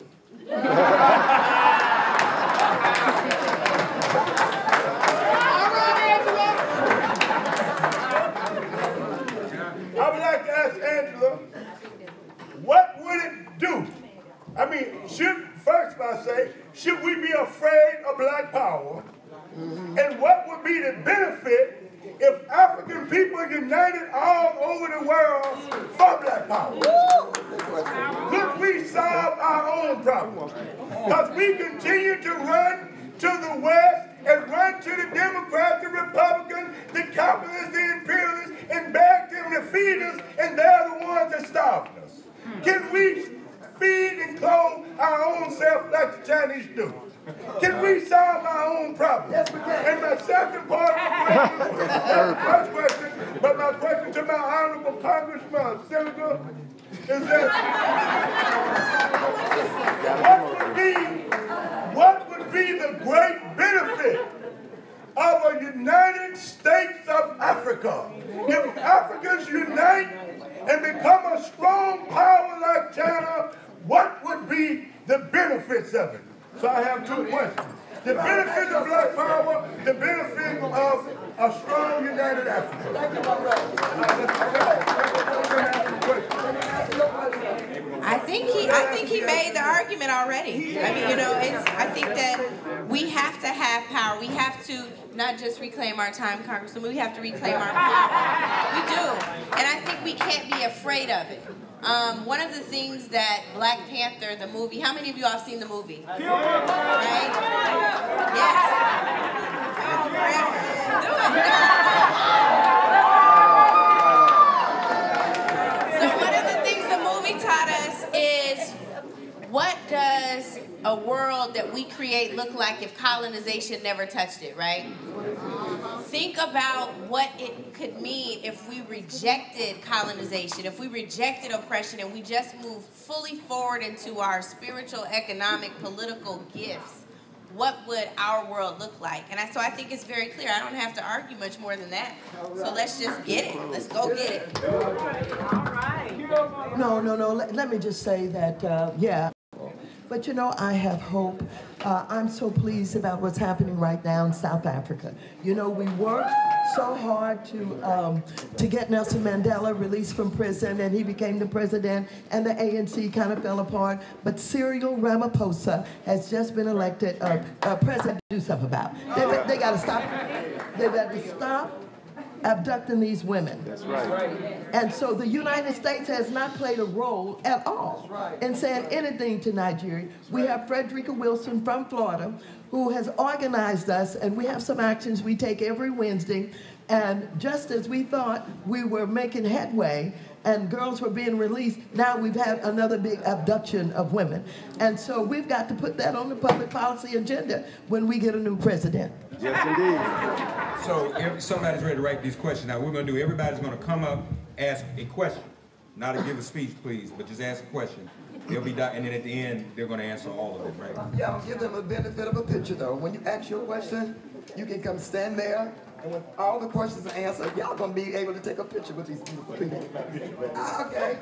All right, Angela. I would like to ask Angela, what would it do? I mean, first I say, should we be afraid of black power? And what would be the benefit if African people united all over the world for black power? Could we solve our own problems? Because we continue to run to the West and run to the Democrats, the Republicans, the capitalists, the imperialists, and beg them to feed us, and they're the ones that starve us. Can we feed and clothe our own self like the Chinese do? Can we solve our own problems? Yes, we can. And my second part of the question, first question, but my question to my honorable congressman, senator, is that what would be the great benefit of a United States of Africa? If Africans unite and become a strong power like China, what would be the benefits of it? So I have two questions. The benefit of black power, the benefit of a strong united Africa. I think he made the argument already. I mean, you know, I think that we have to have power. We have to not just reclaim our time, Congressman, we have to reclaim our power. We do. And I think we can't be afraid of it. One of the things that Black Panther, the movie, how many of you all have seen the movie? Right? Yes. Do it. So one of the things the movie taught us is, what does a world that we create look like if colonization never touched it, right? Think about what it could mean if we rejected colonization, if we rejected oppression, and we just moved fully forward into our spiritual, economic, political gifts. What would our world look like? And so I think it's very clear. I don't have to argue much more than that. So let's just get it. Let's go get it. All right. No. Let me just say that, yeah. But you know, I have hope. I'm so pleased about what's happening right now in South Africa. You know, we worked so hard to get Nelson Mandela released from prison, and he became the president, and the ANC kind of fell apart. But Cyril Ramaphosa has just been elected president to do something about. They got to stop. They got to stop abducting these women. That's right. And so the United States has not played a role at all in saying anything to Nigeria. We have Frederica Wilson from Florida who has organized us, and we have some actions we take every Wednesday. And just as we thought we were making headway and girls were being released, now we've had another big abduction of women. And so we've got to put that on the public policy agenda when we get a new president. Yes, indeed. So if somebody's ready to write these questions. Now, we're going to do, everybody's going to come up, ask a question. Not to give a speech, please, but just ask a question. They'll be, and then at the end, they're going to answer all of them, right? Yeah, I'll give them a benefit of a picture, though. When you ask your question, you can come stand there, and when all the questions are answered, y'all going to be able to take a picture with these beautiful people. Okay.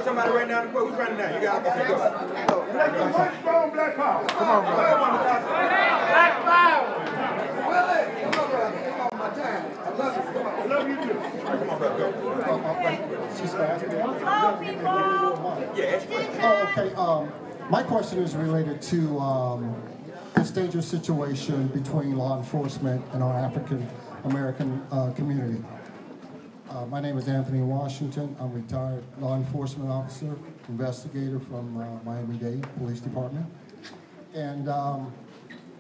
Somebody write down the quote. Who's writing down? You got it. Okay, go. One strong black power. Come on, brother. Black power. Willie, come on, brother. Come on, my time. I love you. Come on. I love you too. All right, come on, brother. Go. Yeah. Oh, okay. My question is related to this dangerous situation between law enforcement and our African American community. My name is Anthony Washington. I'm a retired law enforcement officer, investigator from Miami-Dade Police Department. And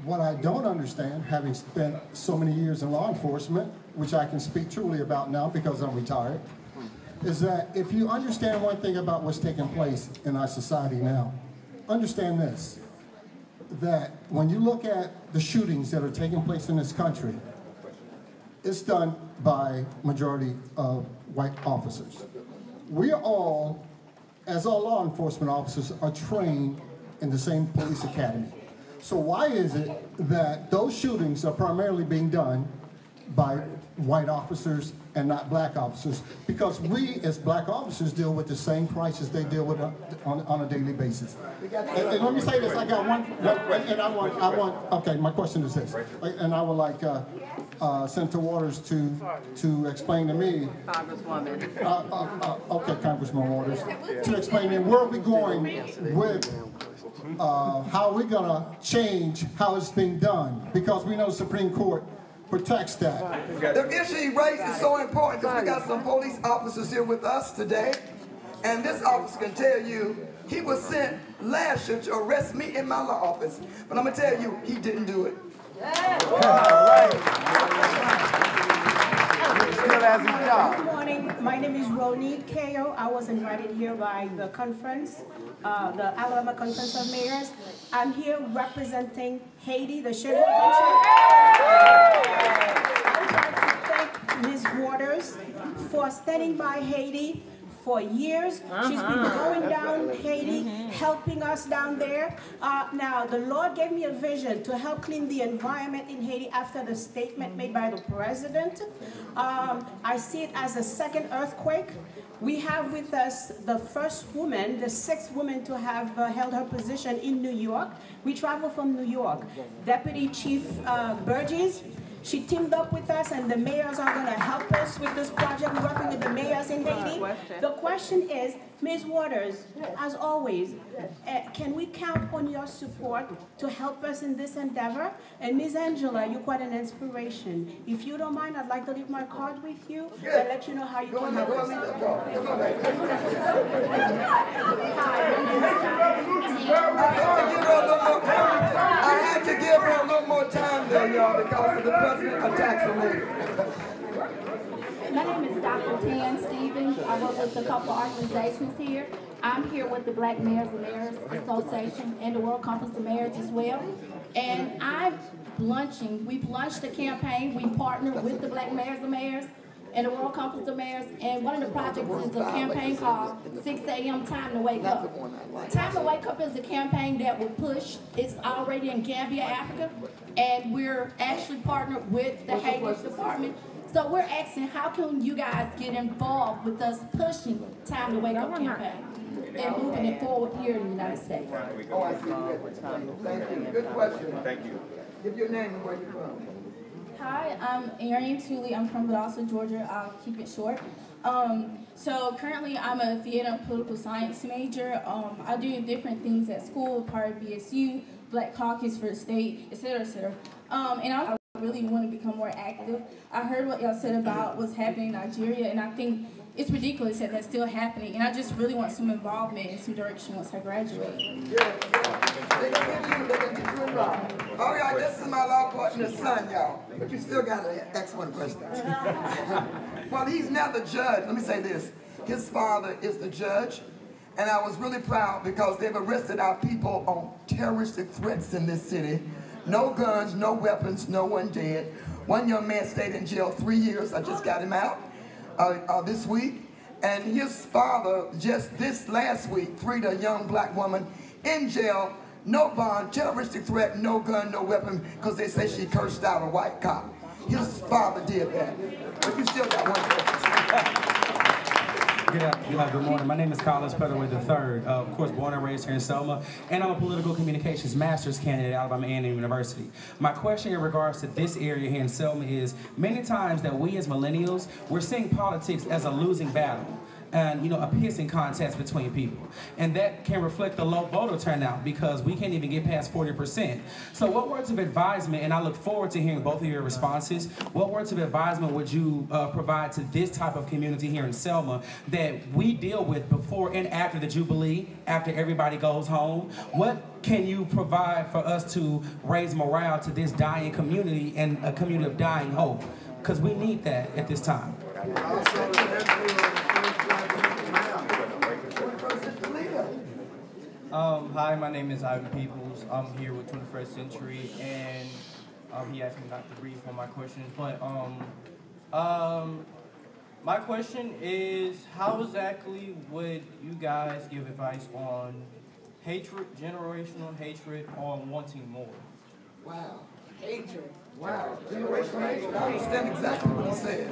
what I don't understand, having spent so many years in law enforcement, which I can speak truly about now because I'm retired, is that if you understand one thing about what's taking place in our society now, understand this, that when you look at the shootings that are taking place in this country, it's done by majority of white officers. We are all, as all law enforcement officers, are trained in the same police academy. So why is it that those shootings are primarily being done by white officers and not black officers? Because we, as black officers, deal with the same crisis they deal with on a daily basis. And let me say this, I got one, and I want, okay, my question is this, and I would like Senator Waters to explain to me, Congresswoman. Okay, Congressman Waters, to explain to me where are we going with how are we going to change how it's being done? Because we know the Supreme Court protects that. The issue he raised is so important because we got some police officers here with us today. And this officer can tell you he was sent last year to arrest me in my law office. But I'm going to tell you, he didn't do it. Good morning. My name is Ronit Kao. I was invited here by the conference, the Alabama Conference of Mayors. I'm here representing Haiti, the sugar country. I would like to thank Ms. Waters for standing by Haiti for years. She's been going down Haiti, helping us down there. Now, the Lord gave me a vision to help clean the environment in Haiti after the statement made by the president. I see it as a second earthquake. We have with us the first woman, the sixth woman to have held her position in New York. We travel from New York. Deputy Chief Burgess, she teamed up with us, and the mayors are going to help us with this project. We're working with the mayors in Haiti. The question is, Ms. Waters, as always, can we count on your support to help us in this endeavor? And Ms. Angela, you're quite an inspiration. If you don't mind, I'd like to leave my card with you and let you know how you can help us. I had to give her a little more time though, y'all, because of the president attacks her later. My name is Dr. Tan Stevens. I work with a couple organizations here. I'm here with the Black Mayors and Mayors Association and the World Conference of Mayors as well. And we've launched a campaign. We partnered with the Black Mayors and Mayors and the World Conference of Mayors. And one of the projects is a campaign called 6 a.m. Time to Wake Up. Time to Wake Up is a campaign that will push. It's already in Gambia, Africa. And we're actually partnered with the Haiti Department. So we're asking, how can you guys get involved with us pushing Time to Wake Up campaign and moving it forward here in the United States? Oh, I see. Thank you. Good question. Thank you. Give your name and where you're from. Hi, I'm Arian Tooley. I'm from Valdosta, Georgia. I'll keep it short. So currently I'm a theater and political science major. I do different things at school, part of BSU, Black Caucus for the state, etc., etc. And I really want to become more active. I heard what y'all said about what's happening in Nigeria, and I think it's ridiculous that that's still happening. And I just really want some involvement in some direction once I graduate. All right, this is my law partner's son, y'all. But you still got to ask one question. Well, he's now the judge. Let me say this. His father is the judge. And I was really proud because they've arrested our people on terroristic threats in this city. No guns, no weapons, no one dead. One young man stayed in jail 3 years. I just got him out this week. And his father, just this last week, freed a young black woman in jail, no bond, terroristic threat, no gun, no weapon, because they say she cursed out a white cop. His father did that. But you still got one question. Good morning. My name is Carlos Pettaway III. Of course, born and raised here in Selma, and I'm a political communications master's candidate at Alabama A&M University. My question in regards to this area here in Selma is, many times that we as millennials, we're seeing politics as a losing battle. And, you know, a pissing contest between people. And that can reflect the low voter turnout because we can't even get past 40%. So what words of advisement, and I look forward to hearing both of your responses, what words of advisement would you provide to this type of community here in Selma that we deal with before and after the Jubilee, after everybody goes home? What can you provide for us to raise morale to this dying community and a community of dying hope? Because we need that at this time. Hi, my name is Ivan Peoples. I'm here with 21st Century, and he asked me not to brief on my questions, but my question is, how exactly would you guys give advice on hatred, generational hatred, or wanting more? Wow, hatred. Wow, generational hatred. I understand exactly what he says.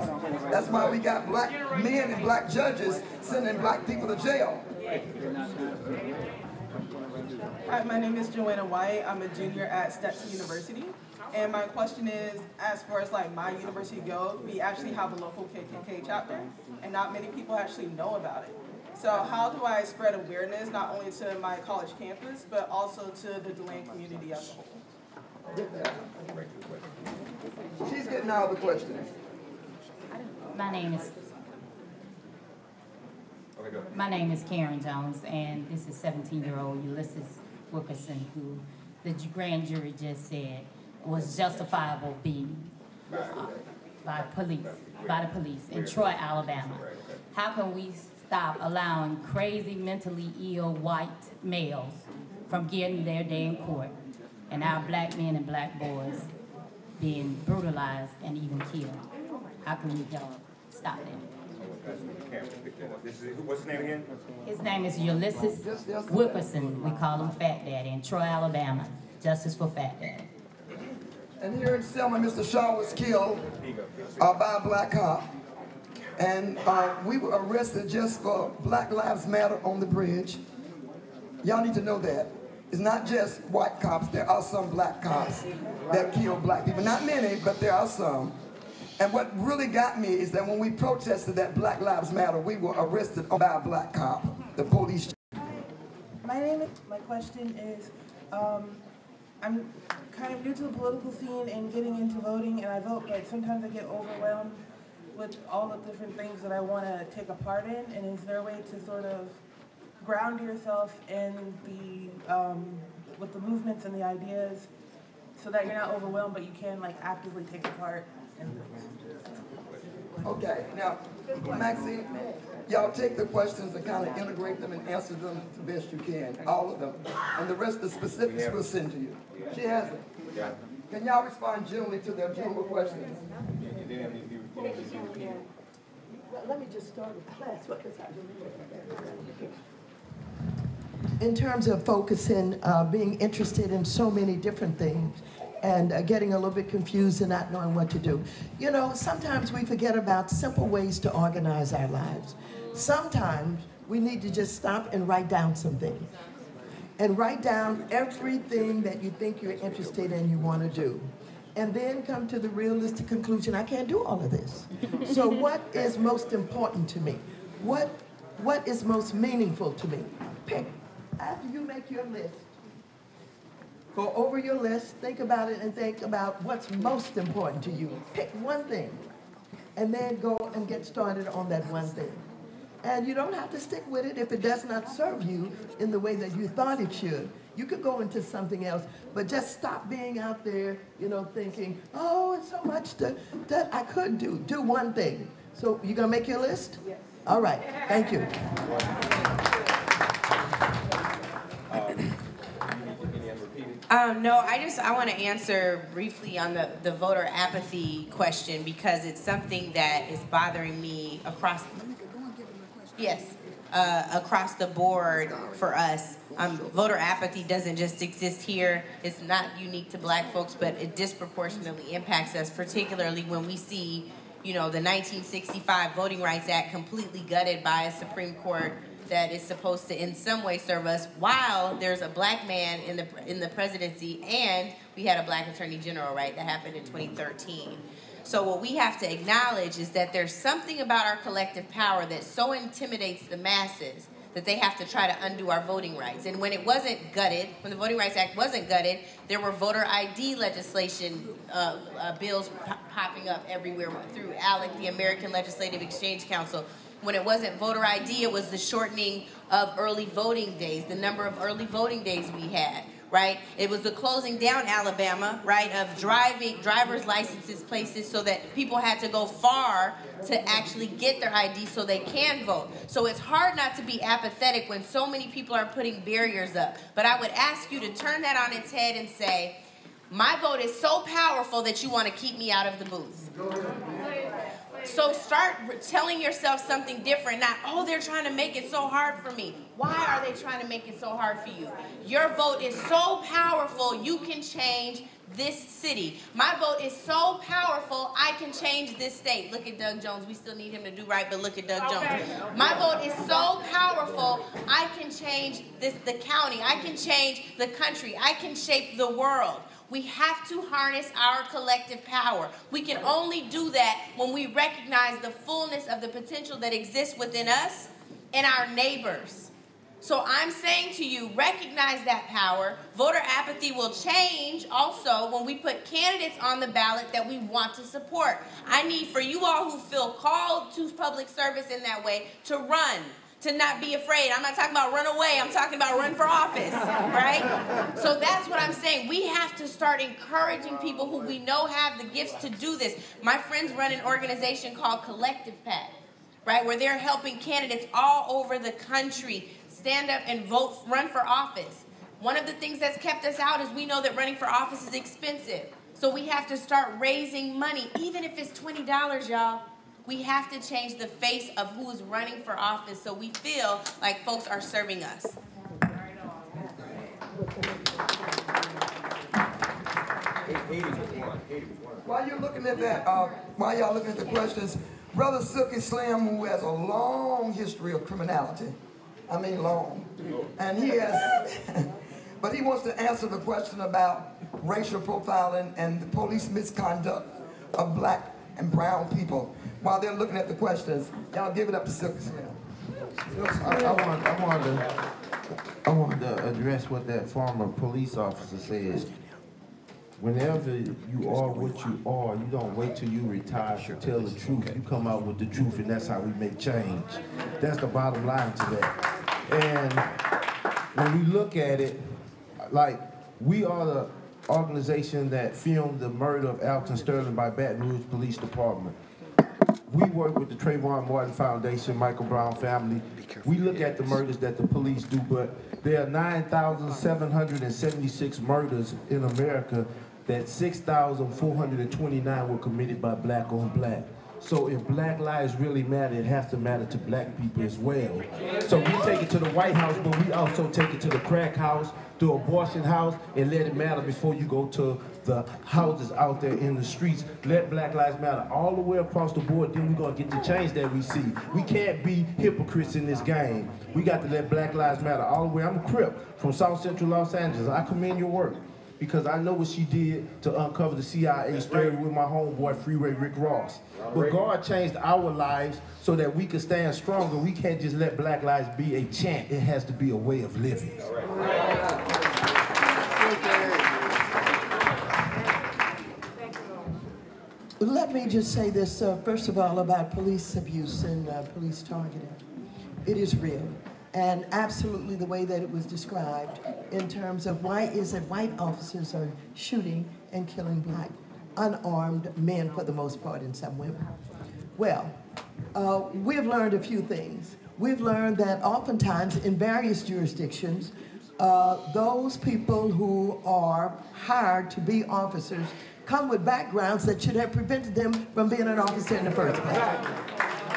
That's why we got black men and black judges sending black people to jail. Hi, my name is Joanna White. I'm a junior at Stetson University. And my question is, as far as like my university goes, we actually have a local KKK chapter, and not many people actually know about it. So how do I spread awareness not only to my college campus, but also to the DeLane community as a whole? She's getting all the questions. My name is Karen Jones, and this is 17-year-old Ulysses Wilkerson, who the grand jury just said was justifiable being by the police in Troy, Alabama. How can we stop allowing crazy, mentally ill white males from getting their day in court, and our black men and black boys being brutalized and even killed? How can we stop that? What's his name again? His name is Ulysses Wilkerson. We call him Fat Daddy in Troy, Alabama. Justice for Fat Daddy. And here in Selma, Mr. Shaw was killed by a black cop. And we were arrested just for Black Lives Matter on the bridge. Y'all need to know that. It's not just white cops. There are some black cops that kill black people. Not many, but there are some. And what really got me is that when we protested that Black Lives Matter, we were arrested by a black cop, the police. My question is, I'm kind of new to the political scene and getting into voting, and I vote, but sometimes I get overwhelmed with all the different things that I want to take a part in. And is there a way to sort of ground yourself in with the movements and the ideas, so that you're not overwhelmed, but you can like actively take a part in things? Okay, now, Maxine, y'all take the questions and kind of integrate them and answer them the best you can, all of them. And the rest of the specifics we'll send to you. She has it. Can y'all respond generally to their general questions? Let me just start with class. In terms of focusing, being interested in so many different things, and getting a little bit confused and not knowing what to do. You know, sometimes we forget about simple ways to organize our lives. Sometimes we need to just stop and write down some things. And write down everything that you think you're interested in, you want to do. And then come to the realistic conclusion, I can't do all of this. So what is most important to me? What is most meaningful to me? Pick. After you make your list, go over your list, think about it, and think about what's most important to you. Pick one thing, and then go and get started on that one thing. And you don't have to stick with it if it does not serve you in the way that you thought it should. You could go into something else, but just stop being out there, you know, thinking, oh, it's so much that I could do. Do one thing. So you gonna make your list? Yes. All right, thank you. No, I want to answer briefly on the voter apathy question, because it's something that is bothering me across the board for us. Voter apathy doesn't just exist here. It's not unique to black folks, but it disproportionately impacts us, particularly when we see, you know, the 1965 Voting Rights Act completely gutted by a Supreme Court that is supposed to in some way serve us, while there's a black man in the presidency, and we had a black attorney general, right? That happened in 2013. So what we have to acknowledge is that there's something about our collective power that so intimidates the masses that they have to try to undo our voting rights. And when it wasn't gutted, when the Voting Rights Act wasn't gutted, there were voter ID legislation bills popping up everywhere through ALEC, the American Legislative Exchange Council. When it wasn't voter ID, it was the shortening of early voting days, the number of early voting days we had, right? It was the closing down Alabama, right, of driver's licenses places so that people had to go far to actually get their ID so they can vote. So it's hard not to be apathetic when so many people are putting barriers up. But I would ask you to turn that on its head and say, my vote is so powerful that you want to keep me out of the booth. So start telling yourself something different, not, oh, they're trying to make it so hard for me. Why are they trying to make it so hard for you? Your vote is so powerful, you can change this city. My vote is so powerful, I can change this state. Look at Doug Jones. We still need him to do right, but look at Doug Jones. My vote is so powerful, I can change the county. I can change the country. I can shape the world. We have to harness our collective power. We can only do that when we recognize the fullness of the potential that exists within us and our neighbors. So I'm saying to you, recognize that power. Voter apathy will change also when we put candidates on the ballot that we want to support. I need for you all who feel called to public service in that way to run, to not be afraid. I'm not talking about run away. I'm talking about run for office, right? So that's what I'm saying. We have to start encouraging people who we know have the gifts to do this. My friends run an organization called Collective PAC, right, where they're helping candidates all over the country stand up and vote, run for office. One of the things that's kept us out is we know that running for office is expensive. So we have to start raising money, even if it's $20, y'all. We have to change the face of who is running for office so we feel like folks are serving us. While you're looking at that, while y'all looking at the questions, Brother Silky Slim, who has a long history of criminality, I mean long, and he has, but he wants to answer the question about racial profiling and the police misconduct of black and brown people. While they're looking at the questions, y'all give it up to Silky Slim. I wanted to address what that former police officer said. Whenever you are what you are, you don't wait till you retire to tell the truth. You come out with the truth, and that's how we make change. That's the bottom line to that. And when we look at it, like, we are the organization that filmed the murder of Alton Sterling by Baton Rouge Police Department. We work with the Trayvon Martin Foundation, Michael Brown family. We look at the murders that the police do, but there are 9,776 murders in America that 6,429 were committed by black on black. So if black lives really matter, it has to matter to black people as well. So we take it to the White House, but we also take it to the crack house, the abortion house, and let it matter before you go to the houses out there in the streets. Let Black Lives Matter all the way across the board, then we're gonna get the change that we see. We can't be hypocrites in this game. We got to let Black Lives Matter all the way. I'm a Crip from South Central Los Angeles. I commend your work, because I know what she did to uncover the CIA story with my homeboy Freeway Rick Ross. But God changed our lives so that we could stand stronger. We can't just let black lives be a chant. It has to be a way of living. Let me just say this, first of all, about police abuse and police targeting. It is real. And absolutely the way that it was described in terms of why is it white officers are shooting and killing black, unarmed men for the most part, and some women. Well, we've learned a few things. We've learned that oftentimes in various jurisdictions, those people who are hired to be officers come with backgrounds that should have prevented them from being an officer in the first place.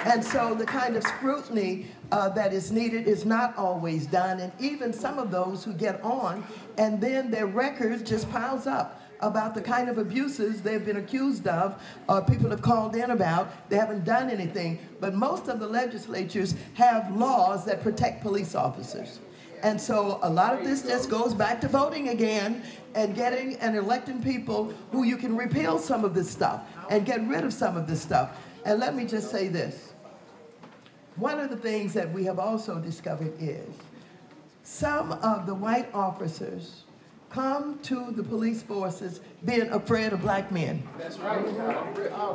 And so the kind of scrutiny that is needed is not always done, and even some of those who get on and then their record just piles up about the kind of abuses they've been accused of, or people have called in about. They haven't done anything, but most of the legislatures have laws that protect police officers. And so a lot of this just goes back to voting again and getting and electing people who you can repeal some of this stuff and get rid of some of this stuff. And let me just say this. One of the things that we have also discovered is some of the white officers come to the police forces being afraid of black men. That's right.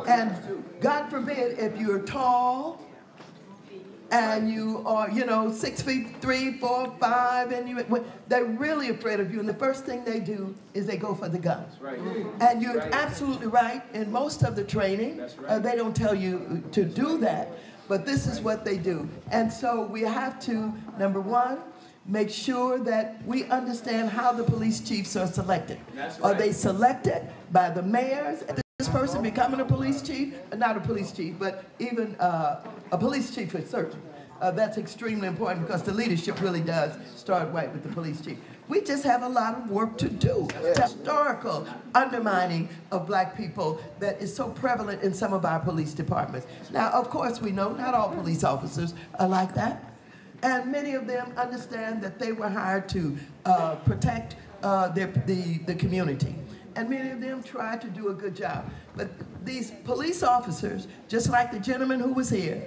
And God forbid if you're tall and you are, 6'3", 4, 5, and they're really afraid of you. And the first thing they do is they go for the gun. That's right. And you're absolutely right. In most of the training, they don't tell you to do that. But this is what they do. And so we have to, number one, make sure that we understand how the police chiefs are selected. That's right. Are they selected by the mayors? This person becoming a police chief, not a police chief, but even a police chief is certain. That's extremely important because the leadership really does start right with the police chief. We just have a lot of work to do. The historical undermining of black people that is so prevalent in some of our police departments. Now, of course, we know not all police officers are like that. And many of them understand that they were hired to protect the community. And many of them try to do a good job. But these police officers, just like the gentleman who was here,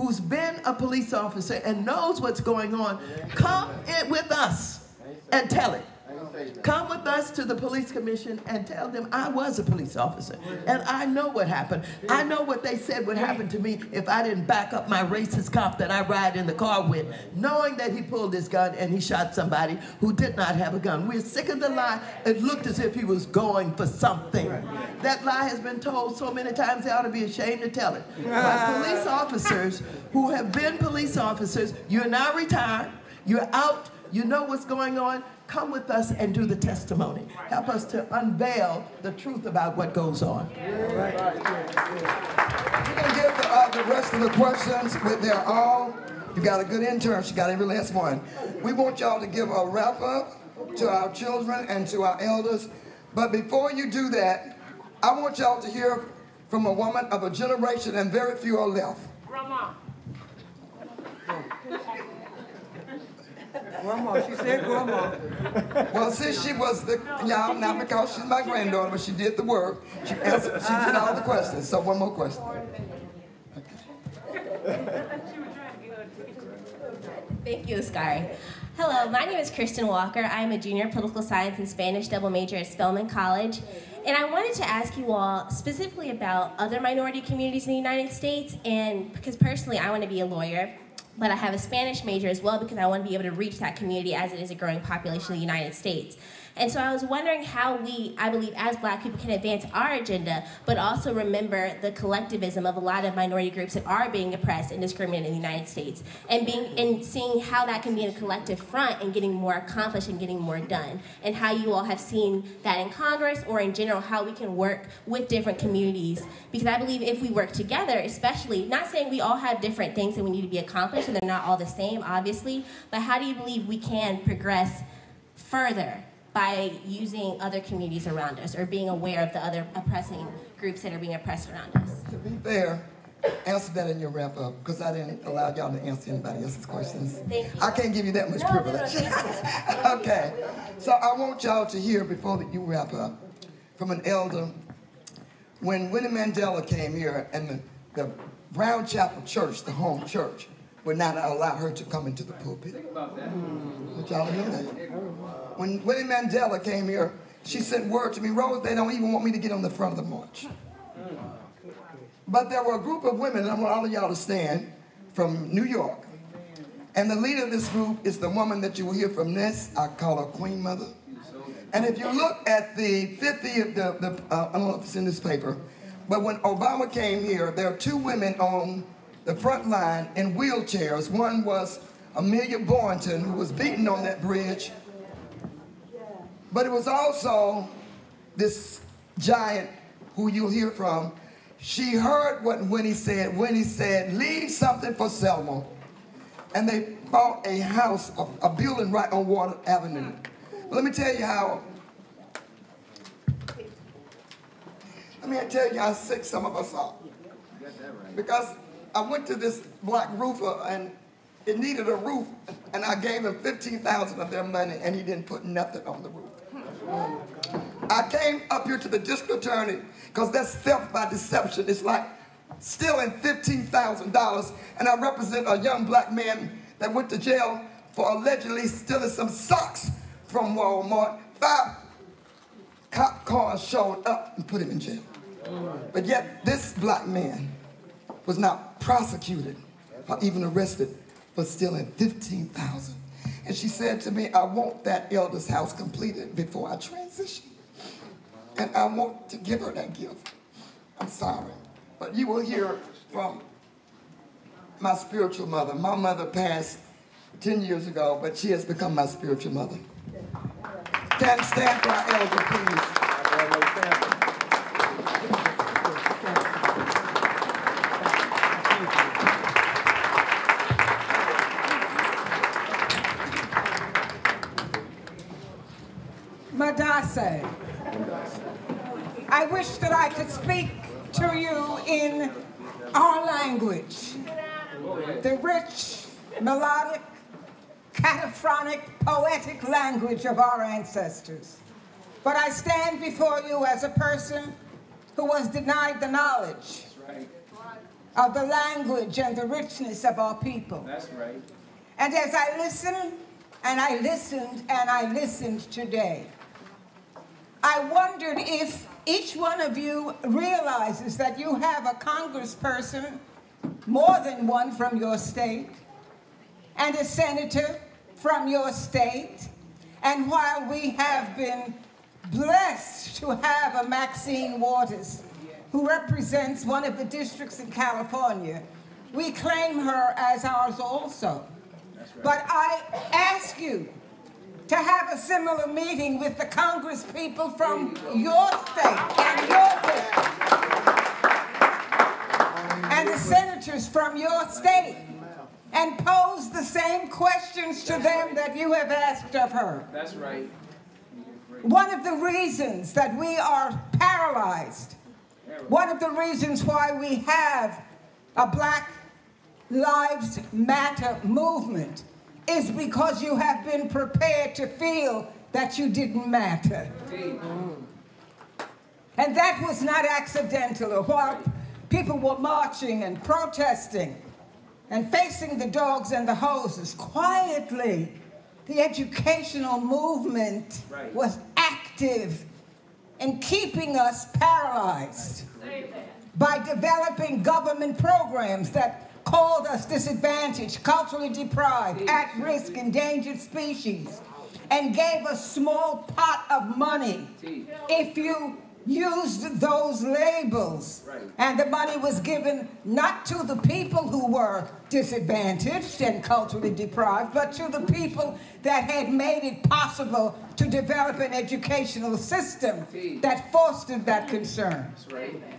who's been a police officer and knows what's going on, come in with us and tell it. Come with us to the police commission and tell them I was a police officer and I know what happened. I know what they said would happen to me if I didn't back up my racist cop that I ride in the car with, knowing that he pulled his gun and he shot somebody who did not have a gun. We're sick of the lie. It looked as if he was going for something. That lie has been told so many times they ought to be ashamed to tell it. But police officers who have been police officers, you're now retired, you're out, you know what's going on. Come with us and do the testimony. Help us to unveil the truth about what goes on. We're going to give the rest of the questions, but they're all, you got a good intern, she got every last one. We want y'all to give a wrap up to our children and to our elders. But before you do that, I want y'all to hear from a woman of a generation, and very few are left. Grandma. Grandma, she said grandma. Well, since she was the, y'all, not because she's my granddaughter, but she did the work. She answered, she did all the questions. So one more question. Thank you, Oscar. Hello, my name is Kristen Walker. I am a junior political science and Spanish double major at Spelman College. And I wanted to ask you all specifically about other minority communities in the United States, and because personally I want to be a lawyer, but I have a Spanish major as well because I want to be able to reach that community as it is a growing population in the United States. And so I was wondering how we, I believe, as Black people can advance our agenda, but also remember the collectivism of a lot of minority groups that are being oppressed and discriminated in the United States, and seeing how that can be in a collective front and getting more accomplished and getting more done, and how you all have seen that in Congress or in general, how we can work with different communities. Because I believe if we work together, especially, not saying we all have different things that we need to be accomplished and they're not all the same, obviously, but how do you believe we can progress further by using other communities around us or being aware of the other oppressing groups that are being oppressed around us? To be fair, answer that in your wrap up, because I didn't allow y'all to answer anybody else's questions. Thank you. I can't give you that much privilege. Okay, so I want y'all to hear before you wrap up from an elder. When Winnie Mandela came here and the Brown Chapel Church, the home church, would not allow her to come into the pulpit. Think about that. Did y'all know that? When Winnie Mandela came here, she sent word to me, Rose, they don't even want me to get on the front of the march. But there were a group of women, and I want all of y'all to stand, from New York. And the leader of this group is the woman that you will hear from next. I call her Queen Mother. And if you look at the 50th, I don't know if it's in this paper, but when Obama came here, there are two women on the front line in wheelchairs. One was Amelia Boynton, who was beaten on that bridge. But it was also this giant who you'll hear from. She heard what Winnie said. Winnie said, leave something for Selma. And they bought a house, a building right on Water Avenue. Let me tell you how sick some of us are. Because I went to this black roofer and it needed a roof, and I gave him $15,000 of their money and he didn't put nothing on the roof. I came up here to the district attorney because that's theft by deception. It's like stealing $15,000, and I represent a young black man that went to jail for allegedly stealing some socks from Walmart. 5 cop cars showed up and put him in jail. But yet this black man was not prosecuted or even arrested for stealing $15,000. And she said to me, I want that elder's house completed before I transition. And I want to give her that gift. I'm sorry. But you will hear from my spiritual mother. My mother passed 10 years ago, but she has become my spiritual mother. Stand for our elder, please. Madase, I wish that I could speak to you in our language, the rich, melodic, cataphonic, poetic language of our ancestors. But I stand before you as a person who was denied the knowledge of the language and the richness of our people. That's right. And as I listened, and I listened, and I listened today, I wondered if each one of you realizes that you have a congressperson, more than one from your state, and a senator from your state. And while we have been blessed to have a Maxine Waters who represents one of the districts in California, we claim her as ours also. But I ask you to have a similar meeting with the Congress people from your state and your district, and the senators from your state, and pose the same questions to them that you have asked of her. That's right. One of the reasons that we are paralyzed, one of the reasons why we have a Black Lives Matter movement is because you have been prepared to feel that you didn't matter. And that was not accidental. While people were marching and protesting and facing the dogs and the hoses, quietly, the educational movement was active in keeping us paralyzed by developing government programs that called us disadvantaged, culturally deprived, at-risk, endangered species, and gave a small pot of money if you used those labels. And the money was given not to the people who were disadvantaged and culturally deprived, but to the people that had made it possible to develop an educational system that fostered that concern.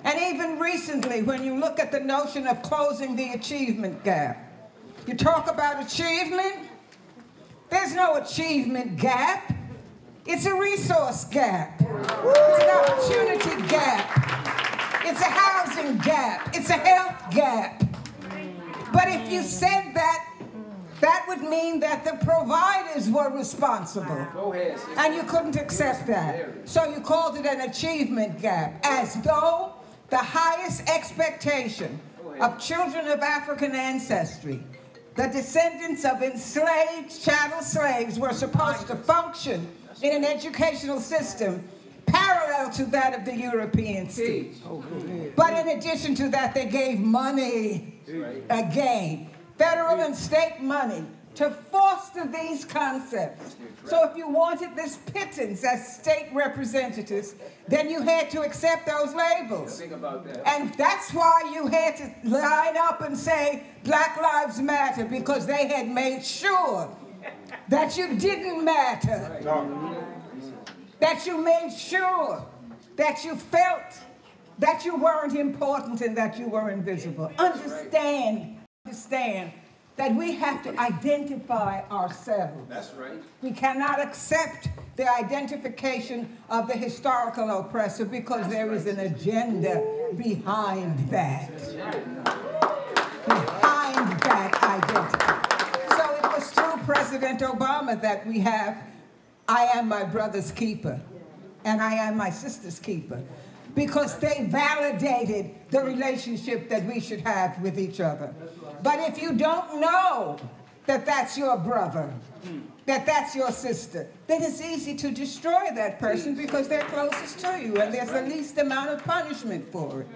And even recently, when you look at the notion of closing the achievement gap, you talk about achievement. There's no achievement gap. It's a resource gap. It's an opportunity gap. It's a housing gap. It's a health gap. But if you said that, that would mean that the providers were responsible. And you couldn't accept that. So you called it an achievement gap, as though the highest expectation of children of African ancestry, the descendants of enslaved chattel slaves, were supposed to function in an educational system parallel to that of the European states. But in addition to that, they gave money, again, federal and state money, to foster these concepts. So if you wanted this pittance as state representatives, then you had to accept those labels. And that's why you had to line up and say Black Lives Matter, because they had made sure that you didn't matter. That you made sure that you felt that you weren't important and that you were invisible. Understand that we have to identify ourselves. That's right. We cannot accept the identification of the historical oppressor because there is an agenda behind that. Behind that identity. So it was through President Obama that we have I am my brother's keeper, and I am my sister's keeper, because they validated the relationship that we should have with each other. But if you don't know that that's your brother, that that's your sister, then it's easy to destroy that person because they're closest to you, and there's the least amount of punishment for it.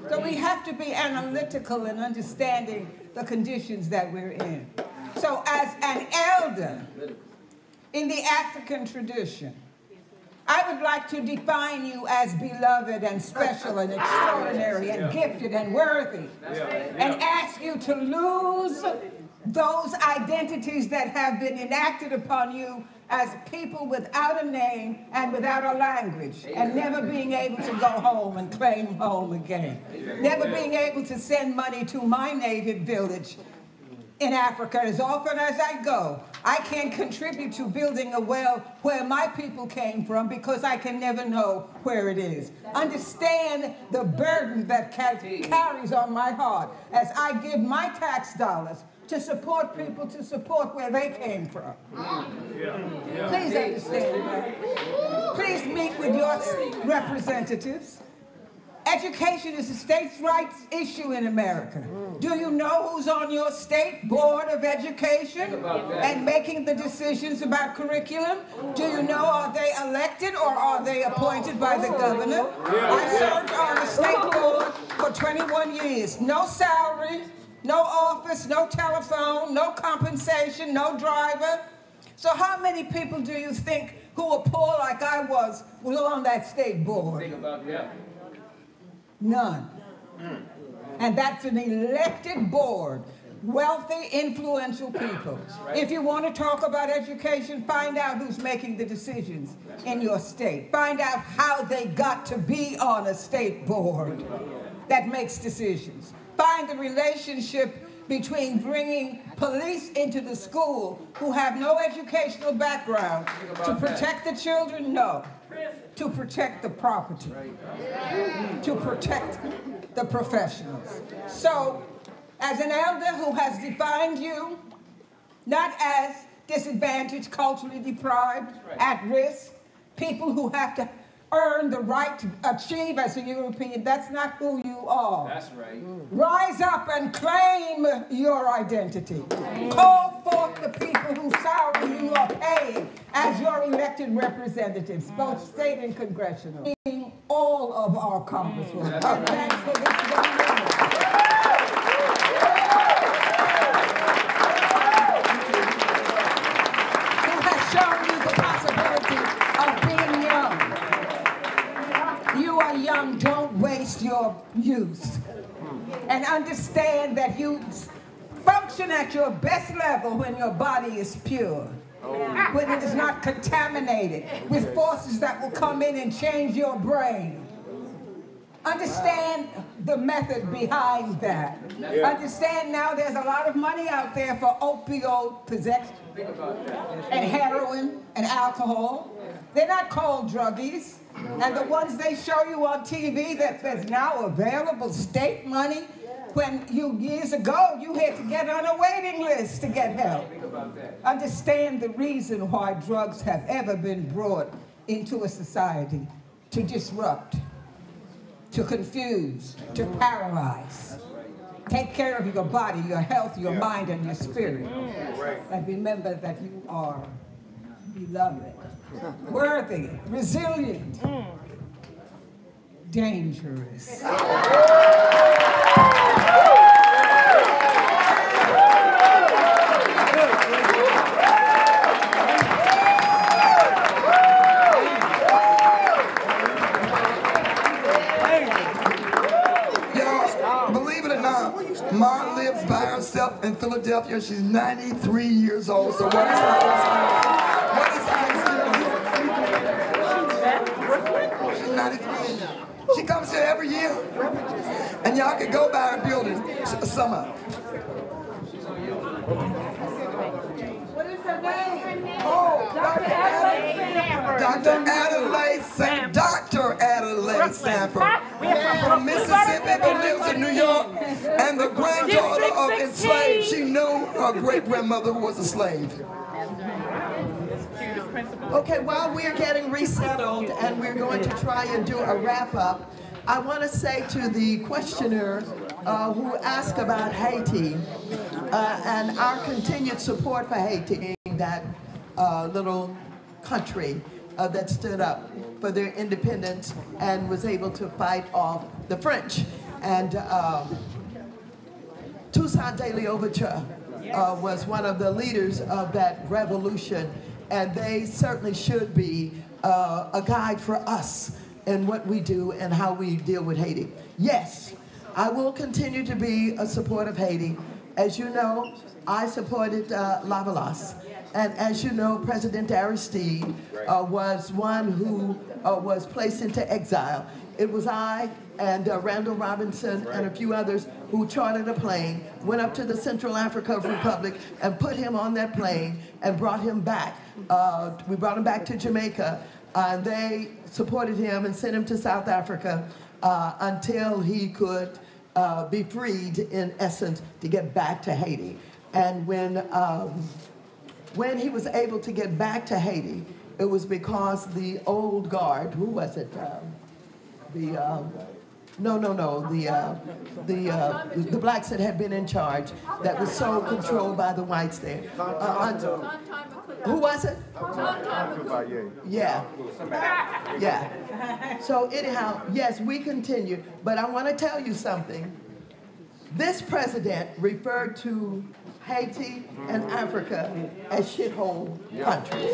So we have to be analytical in understanding the conditions that we're in. So as an elder, in the African tradition, I would like to define you as beloved and special and extraordinary and gifted and worthy, and ask you to lose those identities that have been enacted upon you as people without a name and without a language, and never being able to go home and claim home again, never being able to send money to my native village in Africa. As often as I go, I can't contribute to building a well where my people came from because I can never know where it is. Understand the burden that carries on my heart as I give my tax dollars to support people, to support where they came from. Please understand that. Please meet with your representatives Education is a states' rights issue in America. Do you know who's on your state board of education and making the decisions about curriculum? Do you know, are they elected or are they appointed by the governor? I served on the state board for 21 years. No salary, no office, no telephone, no compensation, no driver. So how many people do you think who were poor like I was on that state board? Think about that. None. And that's an elected board. Wealthy, influential people. If you want to talk about education, find out who's making the decisions in your state. Find out how they got to be on a state board that makes decisions. Find the relationship between bringing police into the school who have no educational background to protect the children? No. To protect the property. To protect the professionals. So, as an elder who has defined you, not as disadvantaged, culturally deprived, at risk, people who have to earn the right to achieve as a European, that's not who you are. That's right. Rise up and claim your identity. Call forth the people whose salary you are paying as your elected representatives, both state and congressional. All of our congresswomen. Thanks for this young woman. Who has shown you the possibility of being young. You are young, don't waste your youth. And understand that you function at your best level when your body is pure. When it is not contaminated with forces that will come in and change your brain. Understand the method behind that. Understand now there's a lot of money out there for opioid possession and heroin and alcohol. They're not called druggies. And the ones they show you on TV that's now available, state money, when years ago you had to get on a waiting list to get help. Understand the reason why drugs have ever been brought into a society: to disrupt, to confuse, to paralyze. Take care of your body, your health, your mind, and your spirit. And remember that you are beloved, worthy, resilient, dangerous. Ma lives by herself in Philadelphia. She's 93 years old. So what is She's 93. She comes here every year. And y'all can go by her building. Some of What is her name? Oh, Dr. Adelaide Sanford. Dr. Adelaide Sanford. From Mississippi, but lives in New York. And the granddaughter of enslaved. She knew her great-grandmother was a slave. Okay, while we're getting resettled and we're going to try and do a wrap-up, I want to say to the questioner who asked about Haiti and our continued support for Haiti, that little country that stood up for their independence and was able to fight off the French. And Toussaint de Louverture was one of the leaders of that revolution, and they certainly should be a guide for us in what we do and how we deal with Haiti. Yes, I will continue to be a supporter of Haiti. As you know, I supported Lavalas. And as you know, President Aristide was one who was placed into exile. It was I and Randall Robinson and a few others who chartered a plane, went up to the Central African Republic and put him on that plane and brought him back. We brought him back to Jamaica. And they supported him and sent him to South Africa until he could be freed, in essence, to get back to Haiti. And when he was able to get back to Haiti, it was because the old guard, who was it? No, the blacks that had been in charge, that was so controlled by the whites there. Who was it? Yeah. Yeah. So anyhow, yes, we continue, but I want to tell you something. This president referred to Haiti and Africa as shithole countries.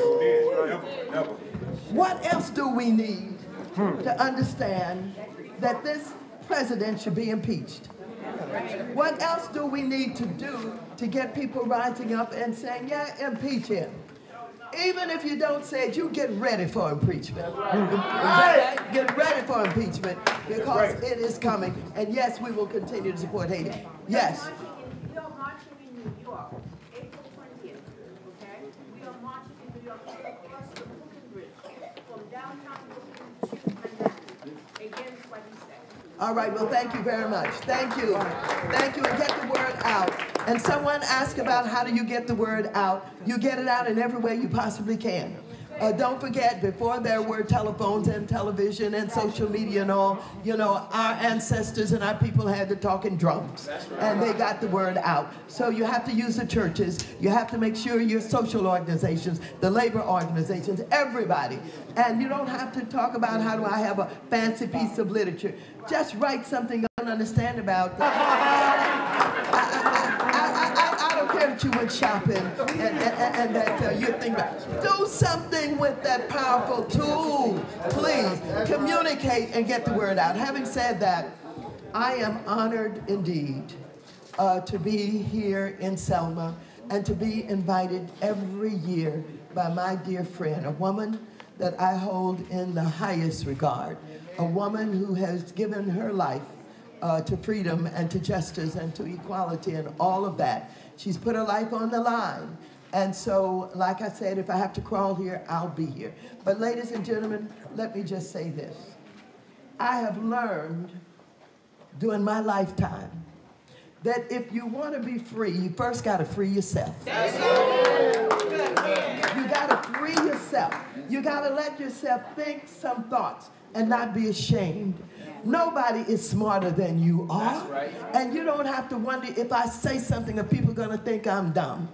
What else do we need to understand that this president should be impeached? What else do we need to do to get people rising up and saying, yeah, impeach him? Even if you don't say it, you get ready for impeachment. Okay? Get ready for impeachment because it is coming. And yes, we will continue to support Haiti. Yes. We are marching in New York, April 20th, okay? We are marching in New York across the Brooklyn Bridge from downtown Brooklyn to Manhattan against what he said. All right, well, thank you very much. Thank you. Thank you, and get the word out. And someone asked about how do you get the word out. You get it out in every way you possibly can. Don't forget, before there were telephones and television and social media and all, you know, our ancestors and our people had to talk in drums. And they got the word out. So you have to use the churches. You have to make sure your social organizations, the labor organizations, everybody. And you don't have to talk about how do I have a fancy piece of literature. Just write something you don't understand about. I don't care that you went shopping and that you think about. Do something with that powerful tool. Please communicate and get the word out. Having said that, I am honored indeed to be here in Selma and to be invited every year by my dear friend, a woman that I hold in the highest regard, a woman who has given her life to freedom and to justice and to equality and all of that. She's put her life on the line. And so, like I said, if I have to crawl here, I'll be here. But ladies and gentlemen, let me just say this. I have learned during my lifetime that if you want to be free, you first got to free yourself. You got to free yourself. You got to let yourself think some thoughts and not be ashamed. Nobody is smarter than you are. That's right. And you don't have to wonder if I say something, are people going to think I'm dumb?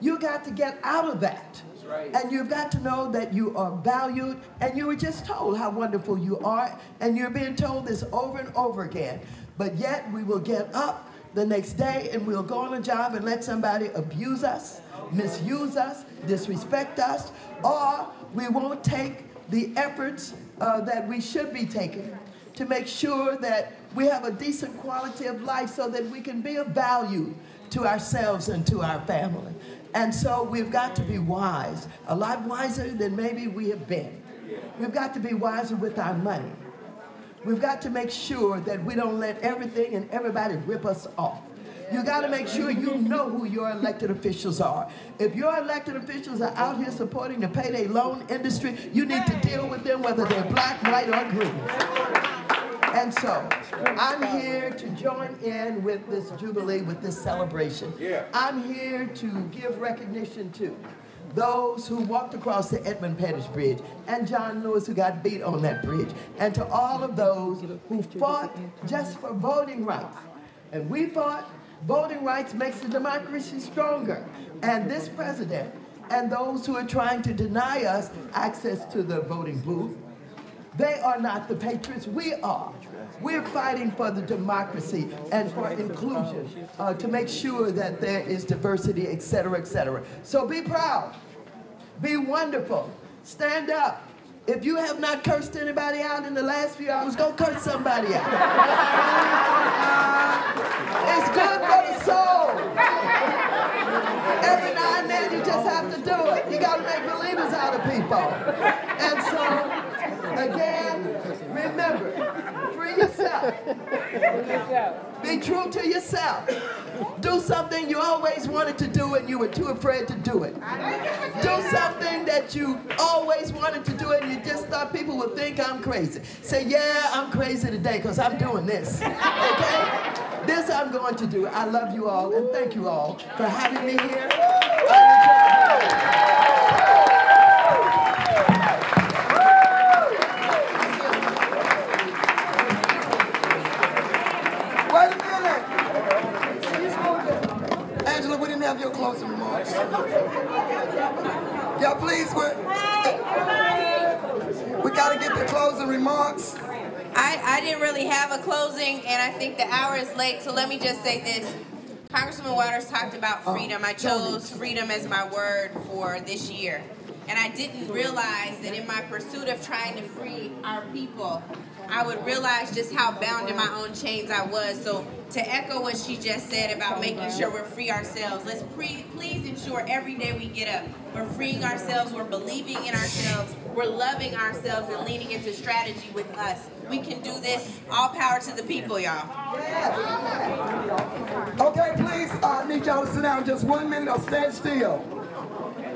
You got to get out of that. That's right. And you've got to know that you are valued, and you were just told how wonderful you are, and you're being told this over and over again. But yet we will get up the next day and we'll go on a job and let somebody abuse us, misuse us, disrespect us, or we won't take the efforts that we should be taking to make sure that we have a decent quality of life so that we can be of value to ourselves and to our family. And so we've got to be wise, a lot wiser than maybe we have been. We've got to be wiser with our money. We've got to make sure that we don't let everything and everybody rip us off. You got to make sure you know who your elected officials are. If your elected officials are out here supporting the payday loan industry, you need to deal with them whether they're black, white, or green. And so, I'm here to join in with this jubilee, with this celebration. I'm here to give recognition to those who walked across the Edmund Pettus Bridge, and John Lewis, who got beat on that bridge, and to all of those who fought just for voting rights. And we fought. Voting rights makes the democracy stronger. And this president and those who are trying to deny us access to the voting booth, they are not the patriots, we are. We're fighting for the democracy and for inclusion to make sure that there is diversity, et cetera, et cetera. So be proud, be wonderful, stand up. If you have not cursed anybody out in the last few hours, go curse somebody out. It's good for the soul. Every now and then you just have to do it. You got to make believers out of people. And so, again, remember, free yourself. Be true to yourself. Do something you always wanted to do and you were too afraid to do it. Do something that you always wanted to do and you just thought people would think I'm crazy. Say, yeah, I'm crazy today because I'm doing this. Okay? This I'm going to do. I love you all and thank you all for having me here. got to get the closing remarks. I didn't really have a closing, and I think the hour is late, so let me just say this. Congressman Waters talked about freedom. I chose freedom as my word for this year. And I didn't realize that in my pursuit of trying to free our people, I would realize just how bound in my own chains I was. So to echo what she just said about making sure we're free ourselves, let's please ensure every day we get up, we're freeing ourselves, we're believing in ourselves, we're loving ourselves and leaning into strategy with us. We can do this. All power to the people, y'all. Okay, please, I need y'all to sit down just 1 minute or stand still.